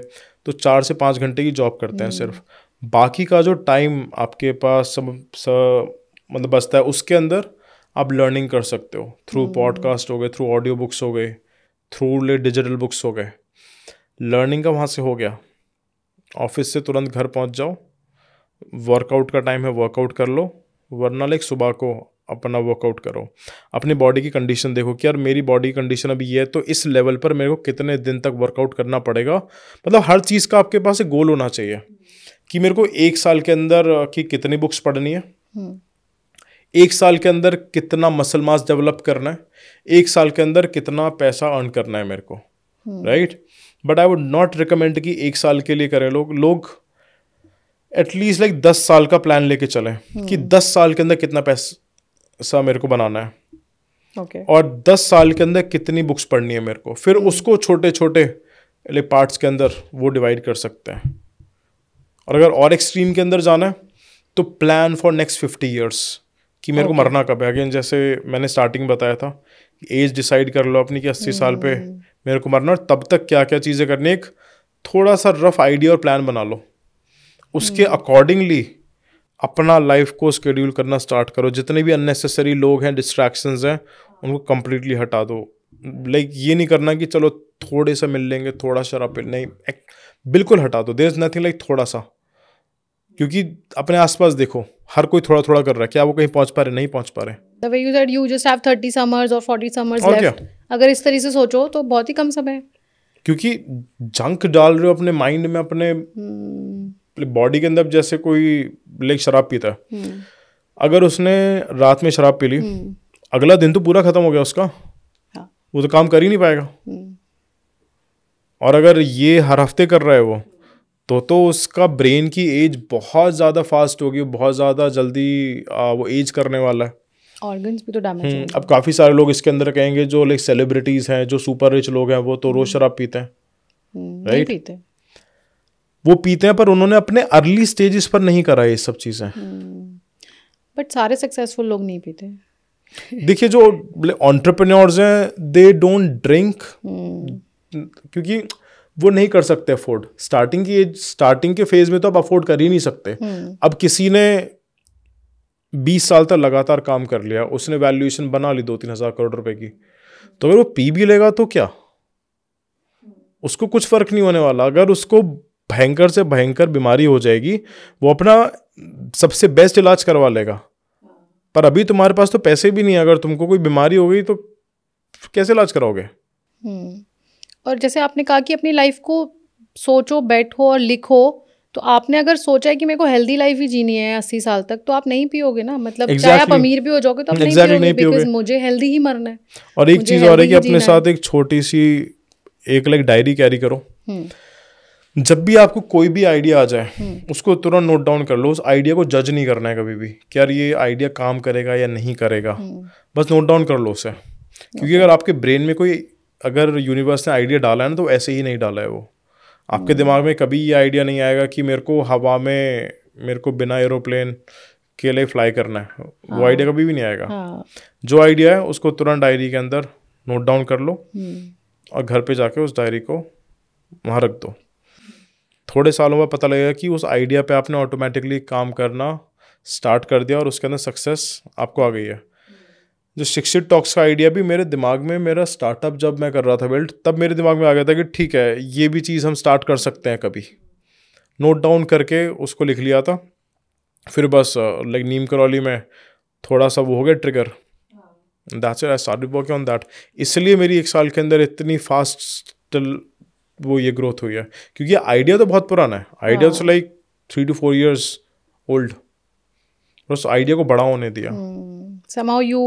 तो 4 से 5 घंटे की जॉब करते हैं सिर्फ। बाकी का जो टाइम आपके पास मतलब बचता है, उसके अंदर आप लर्निंग कर सकते हो थ्रू पॉडकास्ट हो गए, थ्रू ऑडियो बुक्स हो गए, थ्रू डिजिटल बुक्स हो गए। लर्निंग का वहाँ से हो गया, ऑफिस से तुरंत घर पहुँच जाओ, वर्कआउट का टाइम है वर्कआउट कर लो, वरना लाइक सुबह को अपना वर्कआउट करो। अपनी बॉडी की कंडीशन देखो कि यार मेरी बॉडी कंडीशन अभी ये है, तो इस लेवल पर मेरे को कितने दिन तक वर्कआउट करना पड़ेगा। मतलब हर चीज़ का आपके पास एक गोल होना चाहिए कि मेरे को 1 साल के अंदर की कितनी बुक्स पढ़नी है, 1 साल के अंदर कितना मसल मास डेवलप करना है, 1 साल के अंदर कितना पैसा अर्न करना है मेरे को, right. But I would not recommend कि 1 साल के लिए करें लोग एटलीस्ट लाइक 10 साल का प्लान लेके चलें कि 10 साल के अंदर कितना पैसा मेरे को बनाना है, और 10 साल के अंदर कितनी बुक्स पढ़नी है मेरे को। फिर उसको छोटे छोटे पार्ट्स के अंदर वो डिवाइड कर सकते हैं। और अगर और एक्सट्रीम के अंदर जाना है तो प्लान फॉर नेक्स्ट 50 ईयर्स कि मेरे को मरना कब है। अगेन जैसे मैंने स्टार्टिंग बताया था, एज डिसाइड कर लो अपनी कि 80 साल पे मेरे को मरना, और तब तक क्या क्या चीज़ें करनी, एक थोड़ा सा रफ आइडिया और प्लान बना लो। उसके अकॉर्डिंगली अपना लाइफ को शेड्यूल करना स्टार्ट करो। जितने भी अननेसेसरी लोग हैं, डिस्ट्रैक्शंस हैं, उनको कंप्लीटली हटा दो। लाइक ये नहीं करना कि चलो थोड़े से मिल लेंगे, थोड़ा शराब नहीं, बिल्कुल हटा दो। देयर इज नथिंग लाइक थोड़ा सा, क्योंकि अपने आसपास देखो हर कोई थोड़ा थोड़ा कर रहा है, क्या वो कहीं पहुंच पा रहे? नहीं पहुंच पा रहे। The way you said you just have 30 summers or 40 summers और left. अगर इस तरीके से सोचो तो बहुत ही कम समय है, क्योंकि जंक डाल रहे हो अपने माइंड में, अपने बॉडी के अंदर। जैसे कोई लाइक शराब पीता है, अगर उसने रात में शराब पी ली, अगला दिन तो पूरा खत्म हो गया उसका, वो तो काम कर ही नहीं पाएगा। और अगर ये हर हफ्ते कर रहा है वो, तो उसका ब्रेन की एज बहुत ज़्यादा फास्ट होगी, बहुत ज़्यादा जल्दी वो एज करने वाला है। ऑर्गन्स भी तो डैमेज होंगे। अब काफ़ी सारे लोग इसके अंदर कहेंगे जो लाइक सेलिब्रिटीज़ हैं, जो सुपर रिच लोग हैं, वो तो रोज़ शराब पीते हैं। नहीं राइट। पीते। वो पीते हैं पर उन्होंने अपने अर्ली स्टेजेस पर नहीं करा ये सब चीज़ें। बट सारे सक्सेसफुल लोग नहीं पीते। देखिए जो एंटरप्रेन्योर्स हैं दे डोंट ड्रिंक क्योंकि वो नहीं कर सकते अफोर्ड। स्टार्टिंग के फेज में तो आप अफोर्ड कर ही नहीं सकते। अब किसी ने 20 साल तक लगातार काम कर लिया, उसने वैल्यूएशन बना ली 2-3 हज़ार करोड़ रुपए की, तो अगर वो पी भी लेगा तो क्या, उसको कुछ फर्क नहीं होने वाला। अगर उसको भयंकर से भयंकर बीमारी हो जाएगी, वो अपना सबसे बेस्ट इलाज करवा लेगा। पर अभी तुम्हारे पास तो पैसे भी नहीं है, अगर तुमको कोई बीमारी हो गई तो कैसे इलाज कराओगे। और जैसे आपने कहा कि अपनी लाइफ को सोचो, बैठो और लिखो, तो आपने अगर सोचा है कि मेरे को हेल्दी लाइफ ही जीनी है 80 साल तक, तो आप नहीं पियोगे ना। मतलब चाहे आप अमीर भी हो जाओगे तो आप नहीं पियोगे, बिकॉज मुझे हेल्दी ही मरना है। और एक चीज और है कि अपने साथ एक छोटी सी एक डायरी कैरी करो। जब भी आपको कोई भी आइडिया आ जाए उसको तुरंत नोट डाउन कर लो। उस आइडिया को जज नहीं करना है कभी भी कि यार ये आइडिया काम करेगा या नहीं करेगा, बस नोट डाउन कर लो उसे। क्योंकि अगर आपके ब्रेन में कोई, अगर यूनिवर्स ने आइडिया डाला है ना, तो ऐसे ही नहीं डाला है वो। आपके दिमाग में कभी ये आइडिया नहीं आएगा कि मेरे को हवा में, मेरे को बिना एरोप्लेन के लिए फ्लाई करना है। वो आइडिया कभी भी नहीं आएगा। जो आइडिया है उसको तुरंत डायरी के अंदर नोट डाउन कर लो और घर पे जाके उस डायरी को वहाँ रख दो। थोड़े सालों में पता लगेगा कि उस आइडिया पे आपने ऑटोमेटिकली काम करना स्टार्ट कर दिया और उसके अंदर सक्सेस आपको आ गई है। जो शिक्षित टॉक्स का आइडिया भी मेरे दिमाग में, मेरा स्टार्टअप जब मैं कर रहा था बिल्ड, तब मेरे दिमाग में आ गया था कि ठीक है ये भी चीज़ हम स्टार्ट कर सकते हैं कभी। नोट डाउन करके उसको लिख लिया था। फिर बस नीम करौली में थोड़ा सा वो हो गया trigger, that's it, I started working on that. इसलिए मेरी 1 साल के अंदर इतनी फास्ट वो ये ग्रोथ हुई है, क्योंकि आइडिया तो बहुत पुराना है। आइडिया तो 3 to 4 years ओल्ड, बस आइडिया को बड़ा होने दिया। somehow you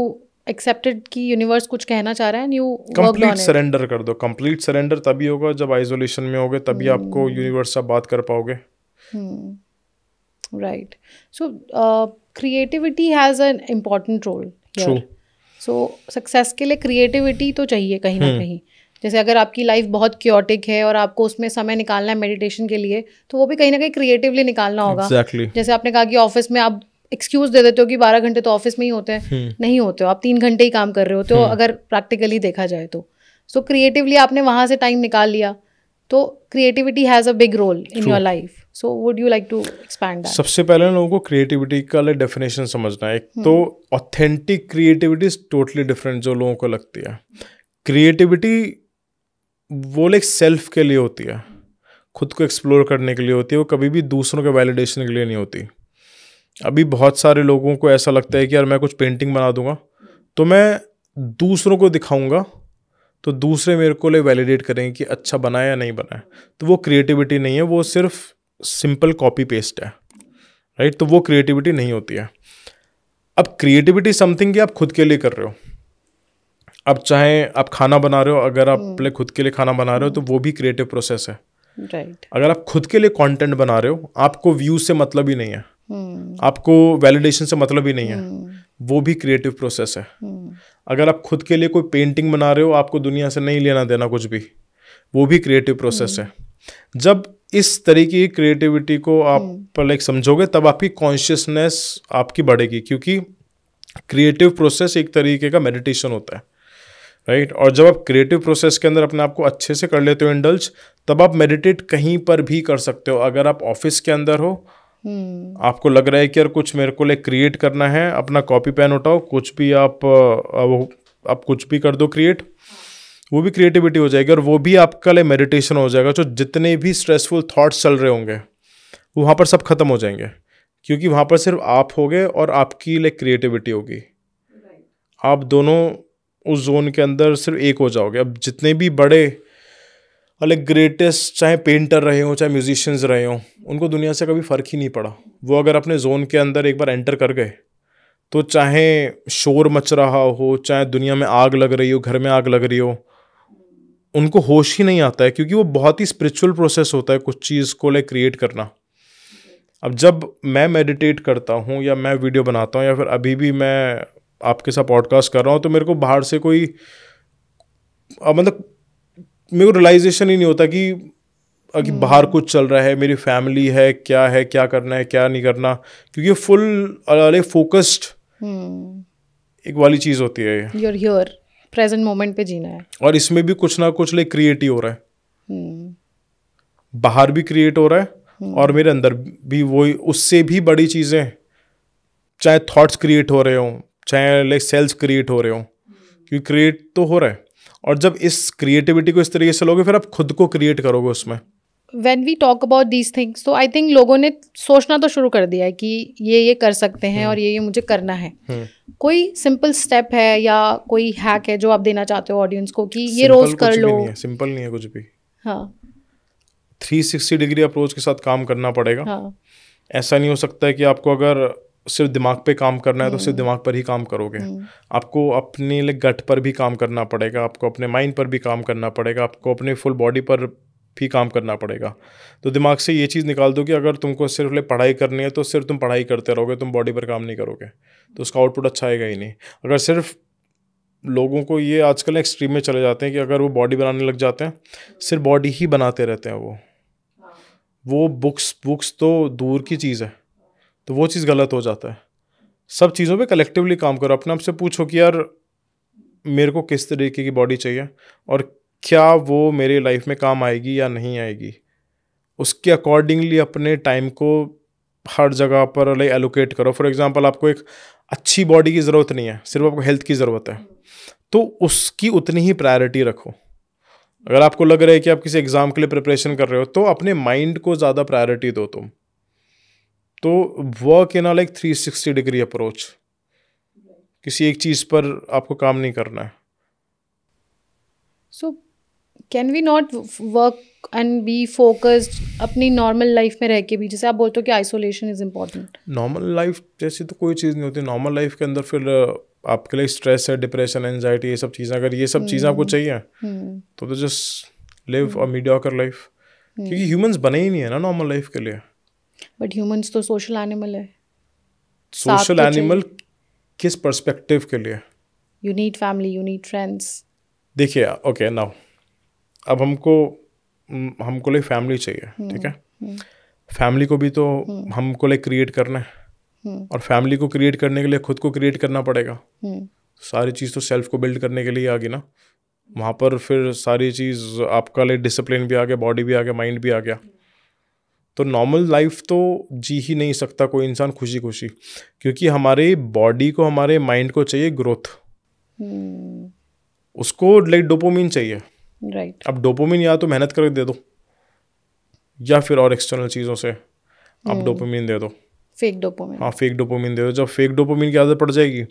accepted कि यूनिवर्स कुछ कहना चाह रहा है, you कंप्लीट सरेंडर कर दो। कंप्लीट सरेंडर तभी होगा जब आइसोलेशन में होगे, तभी आपको यूनिवर्स से बात कर पाओगे। Right. So creativity has an important role here. So success के लिए क्रिएटिविटी तो चाहिए कहीं ना कहीं। जैसे अगर आपकी लाइफ बहुत क्योटिक है और आपको उसमें समय निकालना है मेडिटेशन के लिए, तो वो भी कहीं ना कहीं क्रिएटिवली निकालना होगा। Exactly. जैसे आपने कहा कि ऑफिस में आप एक्सक्यूज दे देते हो कि 12 घंटे तो ऑफिस में ही होते हैं, नहीं होते हो, आप 3 घंटे ही काम कर रहे होते हो अगर प्रैक्टिकली देखा जाए तो। सो क्रिएटिवली आपने वहाँ से टाइम निकाल लिया, तो creativity has a big role in your life. So would you like to expand that? सबसे पहले लोगों को क्रिएटिविटी का डेफिनेशन समझना है। एक तो authentic creativity is totally different जो लोगों को लगती है। क्रिएटिविटी वो सेल्फ के लिए होती है, खुद को एक्सप्लोर करने के लिए होती है, वो कभी भी दूसरों के वैलिडेशन के लिए नहीं होती। अभी बहुत सारे लोगों को ऐसा लगता है कि यार मैं कुछ पेंटिंग बना दूंगा तो मैं दूसरों को दिखाऊंगा तो दूसरे मेरे को वैलिडेट करेंगे कि अच्छा बना है या नहीं बना है। तो वो क्रिएटिविटी नहीं है, वो सिर्फ सिंपल कॉपी पेस्ट है, राइट। तो वो क्रिएटिविटी नहीं होती है। अब क्रिएटिविटी समथिंग कि आप खुद के लिए कर रहे हो। अब चाहे आप खाना बना रहे हो, अगर आप अपने खुद के लिए खाना बना रहे हो तो वो भी क्रिएटिव प्रोसेस है, राइट। अगर आप खुद के लिए कंटेंट बना रहे हो, आपको व्यूज से मतलब ही नहीं है, आपको वैलिडेशन से मतलब ही नहीं है, वो भी क्रिएटिव प्रोसेस है। अगर आप खुद के लिए कोई पेंटिंग बना रहे हो, आपको दुनिया से नहीं लेना देना कुछ भी, वो भी क्रिएटिव प्रोसेस है। जब इस तरीके की क्रिएटिविटी को आप समझोगे तब आपकी कॉन्शियसनेस आपकी बढ़ेगी, क्योंकि क्रिएटिव प्रोसेस एक तरीके का मेडिटेशन होता है, राइट। और जब आप क्रिएटिव प्रोसेस के अंदर अपने आप को अच्छे से कर लेते हो इंडल्ज, तब आप मेडिटेट कहीं पर भी कर सकते हो। अगर आप ऑफिस के अंदर हो, आपको लग रहा है कि यार कुछ मेरे को क्रिएट करना है, अपना कॉपी पेन उठाओ, कुछ भी आप कुछ भी कर दो क्रिएट, वो भी क्रिएटिविटी हो जाएगी और वो भी आपका मेडिटेशन हो जाएगा। तो जितने भी स्ट्रेसफुल थॉट्स चल रहे होंगे वो वहाँ पर सब खत्म हो जाएंगे, क्योंकि वहाँ पर सिर्फ आप होगे और आपकी क्रिएटिविटी होगी। आप दोनों उस जोन के अंदर सिर्फ एक हो जाओगे। अब जितने भी बड़े ग्रेटेस्ट चाहे पेंटर रहे हो, चाहे म्यूजिशियंस रहे हो, उनको दुनिया से कभी फ़र्क ही नहीं पड़ा। वो अगर अपने जोन के अंदर एक बार एंटर कर गए तो चाहे शोर मच रहा हो, चाहे दुनिया में आग लग रही हो, घर में आग लग रही हो, उनको होश ही नहीं आता है, क्योंकि वो बहुत ही स्पिरिचुअल प्रोसेस होता है कुछ चीज़ को क्रिएट करना। अब जब मैं मेडिटेट करता हूँ या मैं वीडियो बनाता हूँ या फिर अभी भी मैं आपके साथ पॉडकास्ट कर रहा हूँ, तो मेरे को बाहर से कोई मेरे को रियलाइजेशन ही नहीं होता कि कि बाहर कुछ चल रहा है, मेरी फैमिली है, क्या करना है, क्या नहीं करना, क्योंकि फुल फोकस्ड एक वाली चीज़ होती है ये। You're here, प्रेजेंट मोमेंट पे जीना है। और इसमें भी कुछ ना कुछ लाइक क्रिएट ही हो रहा है, बाहर भी क्रिएट हो रहा है और मेरे अंदर भी वही, उससे भी बड़ी चीज़ें, चाहे थॉट्स क्रिएट हो रहे हों, चाहे लाइक सेल्स क्रिएट हो रहे हों, क्योंकि क्रिएट तो हो रहा है। और जब इस क्रिएटिविटी को इस तरीके से लोगे, फिर आप खुद को क्रिएट करोगे उसमें। When we talk about these things, तो आई थिंक लोगों ने सोचना तो शुरू कर दिया है कि ये कर सकते हैं और ये मुझे करना है। कोई सिंपल स्टेप है या कोई हैक है जो आप देना चाहते हो ऑडियंस को कि ये रोज कर लो? सिंपल नहीं है कुछ भी। हाँ, 360 डिग्री अप्रोच के साथ काम करना पड़ेगा। हाँ, ऐसा नहीं हो सकता है कि आपको अगर सिर्फ दिमाग पे काम करना है तो सिर्फ दिमाग पर ही काम करोगे। आपको अपने गट पर भी काम करना पड़ेगा, आपको अपने माइंड पर भी काम करना पड़ेगा, आपको अपने फुल बॉडी पर भी काम करना पड़ेगा। तो दिमाग से ये चीज़ निकाल दो कि अगर तुमको सिर्फ पढ़ाई करनी है तो सिर्फ तुम पढ़ाई करते रहोगे, तुम बॉडी पर काम नहीं करोगे तो उसका आउटपुट अच्छा आएगा ही नहीं। अगर सिर्फ लोगों को ये आजकल एक्सट्रीम में चले जाते हैं कि अगर वो बॉडी बनाने लग जाते हैं, सिर्फ बॉडी ही बनाते रहते हैं, वो बुक्स तो दूर की चीज़ है, तो वो चीज़ गलत हो जाता है। सब चीज़ों पे कलेक्टिवली काम करो, अपने आप से पूछो कि यार मेरे को किस तरीके की बॉडी चाहिए और क्या वो मेरे लाइफ में काम आएगी या नहीं आएगी। उसके अकॉर्डिंगली अपने टाइम को हर जगह पर एलोकेट करो। फॉर एग्जांपल, आपको एक अच्छी बॉडी की ज़रूरत नहीं है, सिर्फ आपको हेल्थ की ज़रूरत है, तो उसकी उतनी ही प्रायोरिटी रखो। अगर आपको लग रहा है कि आप किसी एग्ज़ाम के लिए प्रिपरेशन कर रहे हो तो अपने माइंड को ज़्यादा प्रायोरिटी दो तुम। तो वर्क इन 360 डिग्री अप्रोच, किसी एक चीज़ पर आपको काम नहीं करना है। So can we not work and be focused अपनी नॉर्मल लाइफ में रह के भी? जैसे आप बोलते हो कि isolation is important. Normal life जैसी तो कोई चीज़ नहीं होती। नॉर्मल लाइफ के अंदर फिर आपके लिए स्ट्रेस है, डिप्रेशन, एंजाइटी, ये सब चीज़ें, अगर ये सब चीज़ें आपको चाहिए तो just live a mediocre life, क्योंकि ह्यूमंस बने ही नहीं है ना नॉर्मल लाइफ के लिए। बट ह्यूमंस तो सोशल एनिमल है। सोशल एनिमल किस पर्सपेक्टिव के लिए? You need family, you need friends. देखिए, ओके नाउ, अब हमको लाइक फैमिली चाहिए, ठीक है। फैमिली को भी तो हमको लाइक क्रिएट करना है, और फैमिली को क्रिएट करने के लिए खुद को क्रिएट करना पड़ेगा। सारी चीज़ तो सेल्फ को बिल्ड करने के लिए आ गई ना। वहाँ पर फिर सारी चीज़ आपका लाइक डिसिप्लिन भी आ गया, बॉडी भी आ गया, माइंड भी आ गया। तो नॉर्मल लाइफ तो जी ही नहीं सकता कोई इंसान खुशी खुशी, क्योंकि हमारे बॉडी को, हमारे माइंड को चाहिए ग्रोथ। उसको लाइक डोपामिन चाहिए, राइट। अब डोपामिन या तो मेहनत करके दे दो या फिर और एक्सटर्नल चीज़ों से आप डोपामिन दे दो। Fake dopamine. हाँ, फेक डोपामिन दे दो। जब फेक डोपामिन की आदत पड़ जाएगी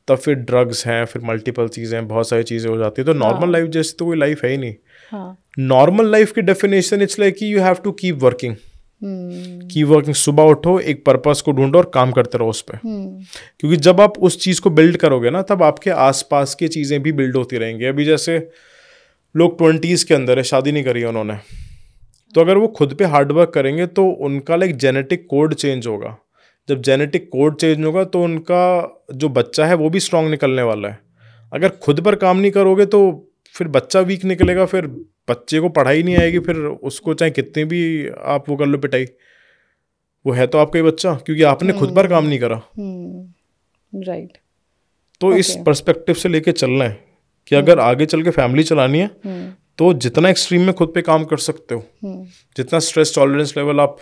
तब फिर ड्रग्स हैं, फिर मल्टीपल चीज़ें हैं, बहुत सारी चीज़ें हो जाती है। तो नॉर्मल लाइफ जैसे तो कोई लाइफ है ही नहीं। नॉर्मल लाइफ की definition it's like you have to keep working. सुबह उठो, एक पर्पस को ढूंढो और काम करते रहो उस पर। क्योंकि जब आप उस चीज़ को बिल्ड करोगे ना, तब आपके आसपास की चीज़ें भी बिल्ड होती रहेंगी। अभी जैसे लोग 20s के अंदर है, शादी नहीं करी है उन्होंने, तो अगर वो खुद पे हार्डवर्क करेंगे तो उनका लाइक जेनेटिक कोड चेंज होगा। जब जेनेटिक कोड चेंज होगा तो उनका जो बच्चा है वो भी स्ट्रांग निकलने वाला है। अगर खुद पर काम नहीं करोगे तो फिर बच्चा वीक निकलेगा, फिर बच्चे को पढ़ाई नहीं आएगी, फिर उसको चाहे कितनी भी आप वो कर लो पिटाई, वो है तो आपका ही बच्चा, क्योंकि आपने खुद पर काम नहीं करा। राइट। तो इस पर्सपेक्टिव से लेके चलना है कि अगर आगे चल के फैमिली चलानी है तो जितना एक्सट्रीम में खुद पे काम कर सकते हो, जितना स्ट्रेस टॉलरेंस लेवल आप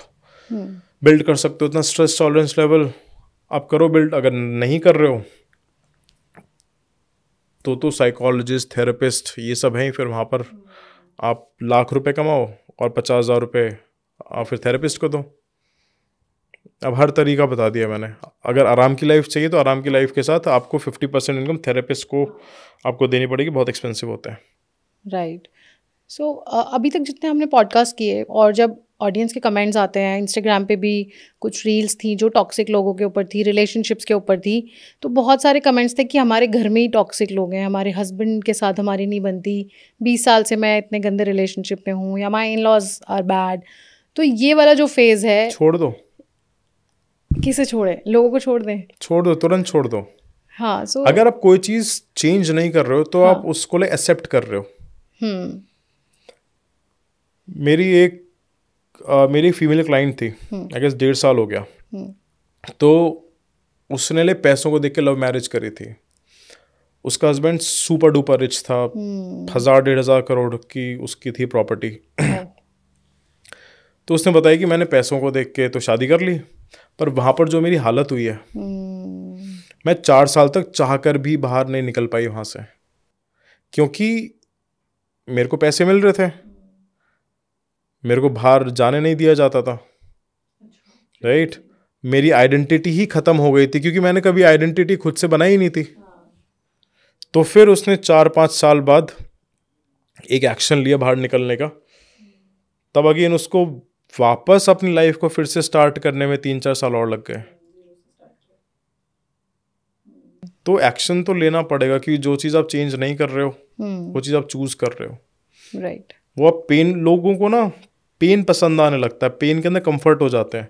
बिल्ड कर सकते हो, उतना स्ट्रेस टॉलरेंस लेवल आप करो बिल्ड। अगर नहीं कर रहे हो तो साइकोलॉजिस्ट, थेरेपिस्ट, ये सब हैं। फिर वहाँ पर आप लाख रुपए कमाओ और 50,000 रुपये आप फिर थेरेपिस्ट को दो। अब हर तरीका बता दिया मैंने। अगर आराम की लाइफ चाहिए तो आराम की लाइफ के साथ आपको 50% इनकम थेरेपिस्ट को आपको देनी पड़ेगी, बहुत एक्सपेंसिव होता है। राइट। सो अभी तक जितने हमने पॉडकास्ट किए और जब ऑडियंस के कमेंट्स आते हैं, इंस्टाग्राम पे भी कुछ रील्स थी जो टॉक्सिक लोगों के ऊपर थी, रिलेशनशिप्स के ऊपर थी, तो बहुत सारे कमेंट्स थे कि हमारे घर में ही टॉक्सिक लोग हैं, हमारे हस्बैंड के साथ हमारी नहीं बनती, 20 साल से मैं इतने गंदे रिलेशनशिप में हूँ, या माई इन लॉज आर बैड। तो ये वाला जो फेज़ है, छोड़ दो। किसे छोड़े? लोगों को छोड़ दें? छोड़ दो, तुरंत छोड़ दो। हाँ। सो अगर आप कोई चीज़ चेंज नहीं कर रहे हो तो आप उसको एक्सेप्ट कर रहे हो। मेरी एक मेरी फीमेल क्लाइंट थी, आई गेस 1.5 साल हो गया। तो उसने ले पैसों को देख के लव मैरिज करी थी। उसका हस्बैंड सुपर डुपर रिच था, 1,000-1,500 करोड़ की उसकी थी प्रॉपर्टी। तो उसने बताया कि मैंने पैसों को देख के तो शादी कर ली, पर वहाँ पर जो मेरी हालत हुई है, मैं 4 साल तक चाहकर भी बाहर नहीं निकल पाई वहाँ से, क्योंकि मेरे को पैसे मिल रहे थे, मेरे को बाहर जाने नहीं दिया जाता था, राइट। मेरी आइडेंटिटी ही ख़त्म हो गई थी, क्योंकि मैंने कभी आइडेंटिटी खुद से बनाई ही नहीं थी। तो फिर उसने 4-5 साल बाद एक एक्शन लिया बाहर निकलने का। तब अगेन उसको वापस अपनी लाइफ को फिर से स्टार्ट करने में 3-4 साल और लग गए। तो एक्शन तो लेना पड़ेगा, कि जो चीज़ आप चेंज नहीं कर रहे हो वो चीज़ आप चूज कर रहे हो, राइट। वो आप पेन, लोगों को ना पेन पसंद आने लगता है, पेन के अंदर कंफर्ट हो जाते हैं,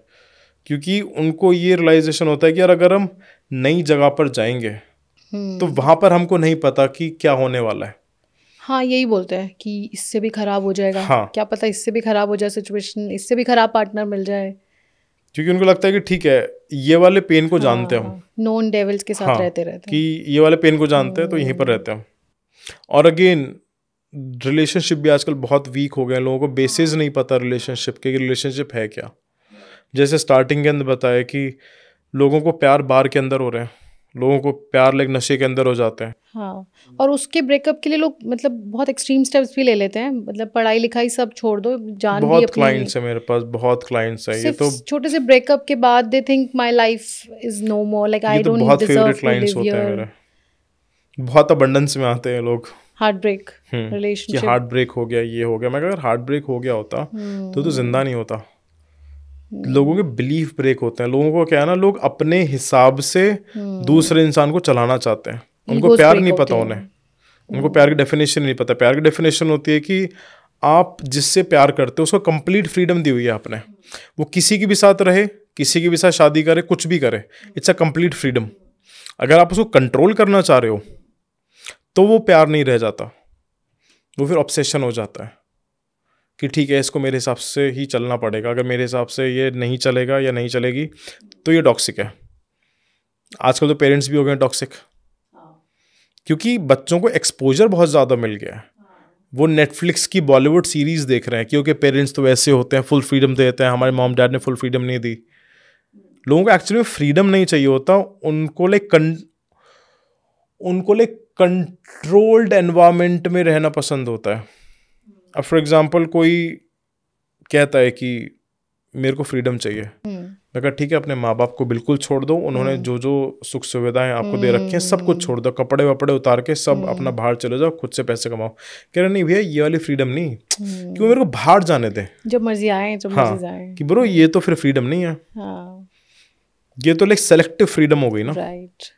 क्योंकि उनको ये रियलाइजेशन होता है कि यार अगर हम नई जगह पर जाएंगे तो वहां पर हमको नहीं पता कि क्या होने वाला है। हाँ, यही बोलते हैं कि इससे भी खराब हो जाएगा। हाँ, क्या पता इससे भी खराब हो जाए सिचुएशन, इससे भी खराब पार्टनर मिल जाए, क्योंकि उनको लगता है कि ठीक है ये वाले पेन को जानते हैं हम, नोन डेविल्स के साथ हाँ, रहते हैं कि ये वाले पेन को जानते हैं तो यहीं पर रहते हैं। और अगेन रिलेशनशिप भी आजकल बहुत वीक हो गए हैं, लोगों को बेसिस नहीं पता रिलेशनशिप के, रिलेशनशिप है क्या। जैसे स्टार्टिंग के अंदर बताया कि लोगों को प्यार बार के अंदर हो रहे हैं, लोगों को प्यार लाइक नशे के अंदर हो जाते हैं। हाँ, और उसके ब्रेकअप के लिए लोग मतलब बहुत एक्सट्रीम स्टेप्स भी ले लेते हैं, मतलब पढ़ाई लिखाई सब छोड़ दो, जान भी बहुत अपनी। क्लाइंट्स है मेरे पास, बहुत क्लाइंट्स है। ये तो छोटे से ब्रेकअप के बाद they think my life is no more, like I don't बहुत deserve favourite to clients live होते हैं हियर। मेरे, बहुत अबंडेंस में आते हैं लोग। हार्ट ब्रेक कि रिलेशनशिप, हार्ट ब्रेक हो गया, ये हो गया। मैं अगर हार्ट ब्रेक हो गया होता तो जिंदा नहीं होता। लोगों के बिलीफ ब्रेक होते हैं, लोगों को क्या है ना, लोग अपने हिसाब से दूसरे इंसान को चलाना चाहते हैं, उनको Egos प्यार break नहीं पता होते हैं। उन्हें, उनको प्यार की डेफिनेशन नहीं पता। प्यार की डेफिनेशन होती है कि आप जिससे प्यार करते हो उसको कंप्लीट फ्रीडम दी हुई है आपने, वो किसी के भी साथ रहे, किसी के भी साथ शादी करे, कुछ भी करे, इट्स अ कंप्लीट फ्रीडम। अगर आप उसको कंट्रोल करना चाह रहे हो तो वो प्यार नहीं रह जाता, वो फिर ऑब्सेशन हो जाता है कि ठीक है इसको मेरे हिसाब से ही चलना पड़ेगा, अगर मेरे हिसाब से ये नहीं चलेगा या नहीं चलेगी तो ये टॉक्सिक है। आजकल तो पेरेंट्स भी हो गए टॉक्सिक, क्योंकि बच्चों को एक्सपोजर बहुत ज़्यादा मिल गया है। वो नेटफ्लिक्स की बॉलीवुड सीरीज़ देख रहे हैं, क्योंकि पेरेंट्स तो वैसे होते हैं, फुल फ्रीडम देते हैं। हमारे मॉम डैड ने फुल फ्रीडम नहीं दी। लोगों को एक्चुअली में फ्रीडम नहीं चाहिए होता, उनको लाइक कंट्रोल्ड एनवायरनमेंट में रहना पसंद होता है। अब फॉर एग्जांपल कोई कहता है कि मेरे को फ्रीडम चाहिए, मैं कहा ठीक है अपने माँ बाप को बिल्कुल छोड़ दो, उन्होंने जो जो सुख सुविधाएं आपको दे रखी हैं सब कुछ छोड़ दो, कपड़े वपड़े उतार के सब अपना बाहर चले जाओ, खुद से पैसे कमाओ। कह रहे नहीं भैया ये वाली फ्रीडम नहीं, क्यों, मेरे को बाहर जाने दे, जब मर्जी आए जब हाँ, मर्जी जाए। कि ब्रो ये तो फिर फ्रीडम नहीं है, हाँ, ये तो लाइक सेलेक्टिव फ्रीडम हो गई ना। राइट।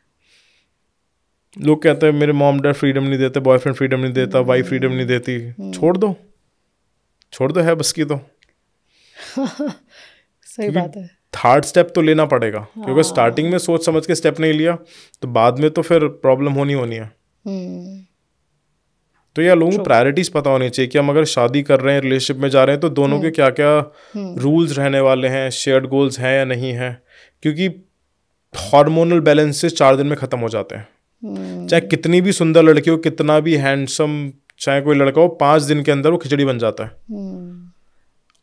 लोग कहते हैं मेरे मॉम डैड फ्रीडम नहीं देते, बॉयफ्रेंड फ्रीडम नहीं देता, वाइफ फ्रीडम नहीं देती। छोड़ दो है बस की तो। सही बात है। थर्ड स्टेप तो लेना पड़ेगा, क्योंकि स्टार्टिंग में सोच समझ के स्टेप नहीं लिया तो बाद में तो फिर प्रॉब्लम होनी है। तो यह लोगों को प्रायोरिटीज पता होनी चाहिए कि हम अगर शादी कर रहे हैं, रिलेशनशिप में जा रहे हैं, तो दोनों के क्या क्या रूल्स रहने वाले हैं, शेयर्ड गोल्स हैं या नहीं है। क्योंकि हार्मोनल बैलेंसेस 4 दिन में खत्म हो जाते हैं। चाहे कितनी भी सुंदर लड़की हो, कितना भी हैंडसम चाहे कोई लड़का हो, 5 दिन के अंदर वो खिचड़ी बन जाता है।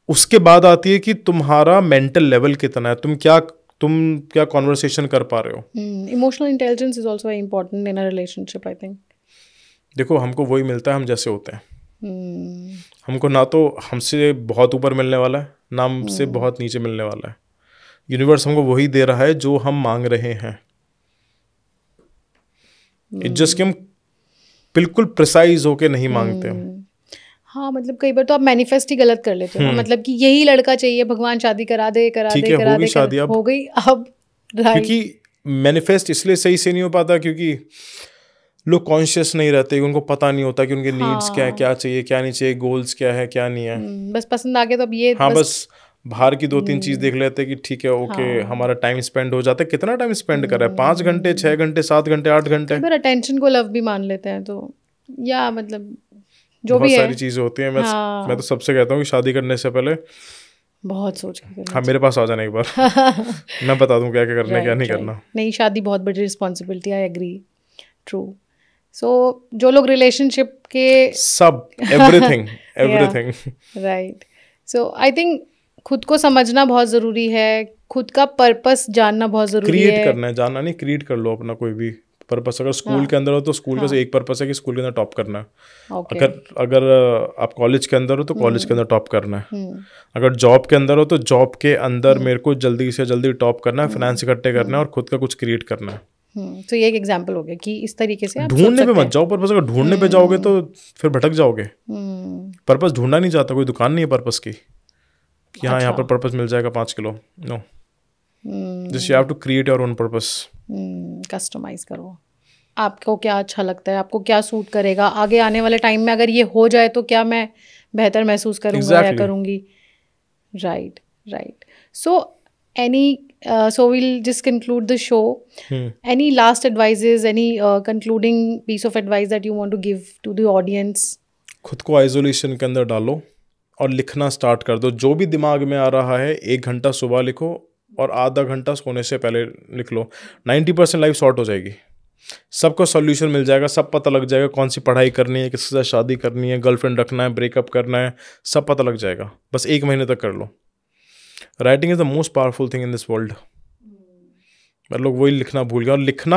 उसके बाद आती है कि तुम्हारा मेंटल लेवल कितना है, तुम क्या कॉन्वर्सेशन कर पा रहे हो। Emotional intelligence is also very important in a relationship, I think. देखो हमको वही मिलता है हम जैसे होते हैं। हमको ना तो हमसे बहुत ऊपर मिलने वाला है, ना हमसे बहुत नीचे मिलने वाला है। यूनिवर्स हमको वही दे रहा है जो हम मांग रहे हैं। इट्स जस्ट कि हम बिल्कुल प्रिसाइज होके नहीं मांगते हम। हाँ, मतलब कई बार तो आप मैनिफेस्ट ही गलत कर लेते हो, मतलब कि यही लड़का चाहिए, भगवान शादी करा दे शादी अब हो गई अब। क्योंकि मैनिफेस्ट इसलिए सही से नहीं हो पाता क्योंकि लोग कॉन्शियस नहीं रहते, उनको पता नहीं होता कि उनके नीड्स क्या है, क्या चाहिए क्या नहीं चाहिए, गोल्स क्या है क्या नहीं है। बस पसंद आ गया तो अब ये, हाँ, बस बाहर की 2-3 चीज देख लेते कि ठीक है ओके, हमारा टाइम स्पेंड हो जाता है। कितना टाइम स्पेंड कर रहा है, 5 घंटे 6 घंटे 7 घंटे 8 घंटे। फिर अटेंशन को लव भी मान लेते हैं, तो या मतलब जो बहुत भी है सारी चीजें होती हैं। मैं तो सबसे कहता हूँ कि शादी करने से पहले बहुत सोच के करना। हाँ, मेरे पास आ जाना एक बार। मैं बता दूँ क्या क्या करना है, क्या नहीं करना। नहीं, शादी बहुत बड़ी रिस्पॉन्सिबिलिटी, आई एग्री, ट्रू। सो जो लोग रिलेशनशिप के सब everything right, so I think खुद को समझना बहुत ज़रूरी है, खुद का पर्पस जानना बहुत ज़रूरी है। क्रिएट करना है, जानना नहीं, क्रिएट कर लो अपना कोई भी पर्पस। अगर स्कूल के अंदर हो तो स्कूल का एक पर्पस है कि स्कूल के अंदर टॉप करना है। अगर आप कॉलेज के अंदर हो तो कॉलेज के अंदर टॉप करना है। अगर जॉब के अंदर हो तो जॉब के अंदर मेरे को जल्दी से जल्दी टॉप करना है, फाइनेंस इकट्ठे करना है और खुद का कुछ क्रिएट करना है। तो ये एक एग्जांपल हो गया कि इस तरीके से आप ढूंढने पे मत जाओ पर्पस। अगर ढूंढने पे जाओगे तो फिर भटक जाओगे। पर्पस ढूंढना नहीं चाहता, कोई दुकान नहीं है पर्पस की कि हाँ यहाँ पर पर्पस मिल जाएगा 5 kilo. No, just you have to create your own purpose. Customise करो, आपको क्या अच्छा लगता है, आपको क्या सूट करेगा। आगे आने वाले टाइम में अगर ये हो जाए तो क्या मैं बेहतर महसूस करूँगा या करूँगी। Right. So so we'll just conclude the show. Any last advices, any concluding piece of advice that you want to give to the audience? खुद को आइसोलेशन के अंदर डालो और लिखना स्टार्ट कर दो। जो भी दिमाग में आ रहा है 1 घंटा सुबह लिखो और आधा घंटा सोने से पहले लिख लो। 90% लाइफ सॉर्ट हो जाएगी। सबको सॉल्यूशन मिल जाएगा, सब पता लग जाएगा कौन सी पढ़ाई करनी है, किसके साथ शादी करनी है, गर्लफ्रेंड रखना है, ब्रेकअप करना है, सब पता लग जाएगा। बस 1 महीने तक कर लो। Writing is the most powerful thing in this world. लोग वही लिखना भूल गए। और लिखना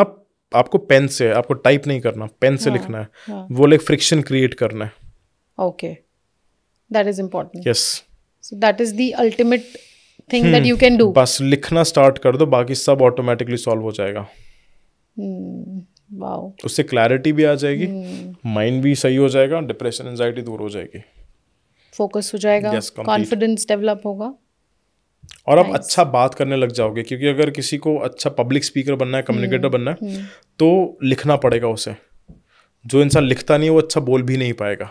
आपको पेन से, आपको टाइप नहीं करना, पेन से लिखना है। वो लाइक फ्रिक्शन क्रिएट करना है। Okay, that is important. Yes, so that is the ultimate thing that you can do. बस लिखना स्टार्ट कर दो, बाकी सब ऑटोमेटिकली सॉल्व हो जाएगा। वाओ, उससे क्लैरिटी भी आ जाएगी, माइंड भी सही हो जाएगा, डिप्रेशन एंजाइटी दूर हो जाएगी, फोकस हो जाएगा, कॉन्फिडेंस डेवलप होगा और आप अच्छा बात करने लग जाओगे। क्योंकि अगर किसी को अच्छा पब्लिक स्पीकर बनना है, कम्युनिकेटर बनना है, तो लिखना पड़ेगा उसे। जो इंसान लिखता नहीं है वो अच्छा बोल भी नहीं पाएगा।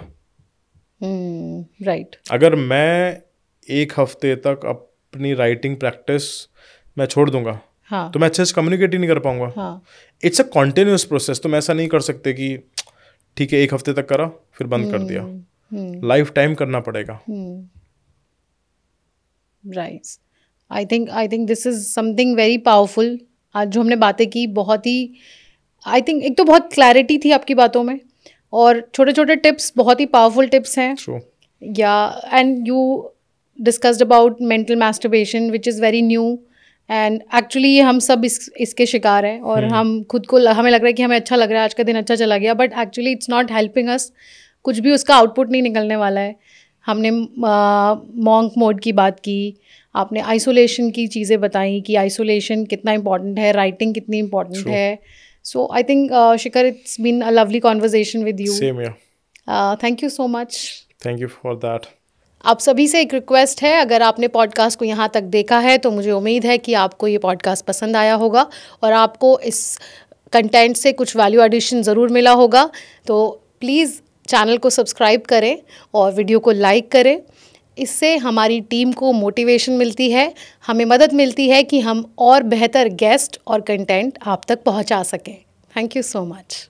राइट। अगर मैं 1 हफ्ते तक अपनी राइटिंग प्रैक्टिस मैं छोड़ दूंगा, तो मैं अच्छे से कम्युनिकेट ही नहीं कर पाऊंगा। It's a continuous process. तो मैं ऐसा नहीं कर सकते कि ठीक है 1 हफ्ते तक करा फिर बंद कर दिया। लाइफ टाइम करना पड़ेगा। Right, I think this is something very powerful. आज जो हमने बातें की, बहुत ही आई थिंक एक तो बहुत क्लैरिटी थी आपकी बातों में, और छोटे छोटे टिप्स, बहुत ही पावरफुल टिप्स हैं। या and you discussed about mental masturbation which is very new, and actually हम सब इसके शिकार हैं। और हम खुद को, हमें लग रहा है कि हमें अच्छा लग रहा है, आज का दिन अच्छा चला गया, but actually it's not helping us. कुछ भी उसका आउटपुट नहीं निकलने वाला है। हमने मॉन्क मोड की बात की, आपने आइसोलेशन की चीज़ें बताई कि आइसोलेशन कितना इंपॉर्टेंट है, राइटिंग कितनी इंपॉर्टेंट है। So I think Shikhar, it's been a lovely conversation with you. Same here. Thank you so much. Thank you for that. आप सभी से एक रिक्वेस्ट है, अगर आपने पॉडकास्ट को यहाँ तक देखा है तो मुझे उम्मीद है कि आपको ये पॉडकास्ट पसंद आया होगा और आपको इस कंटेंट से कुछ वैल्यू एडिशन ज़रूर मिला होगा। तो प्लीज़ चैनल को सब्सक्राइब करें और वीडियो को लाइक करें। इससे हमारी टीम को मोटिवेशन मिलती है, हमें मदद मिलती है कि हम और बेहतर गेस्ट और कंटेंट आप तक पहुंचा सकें। Thank you so much.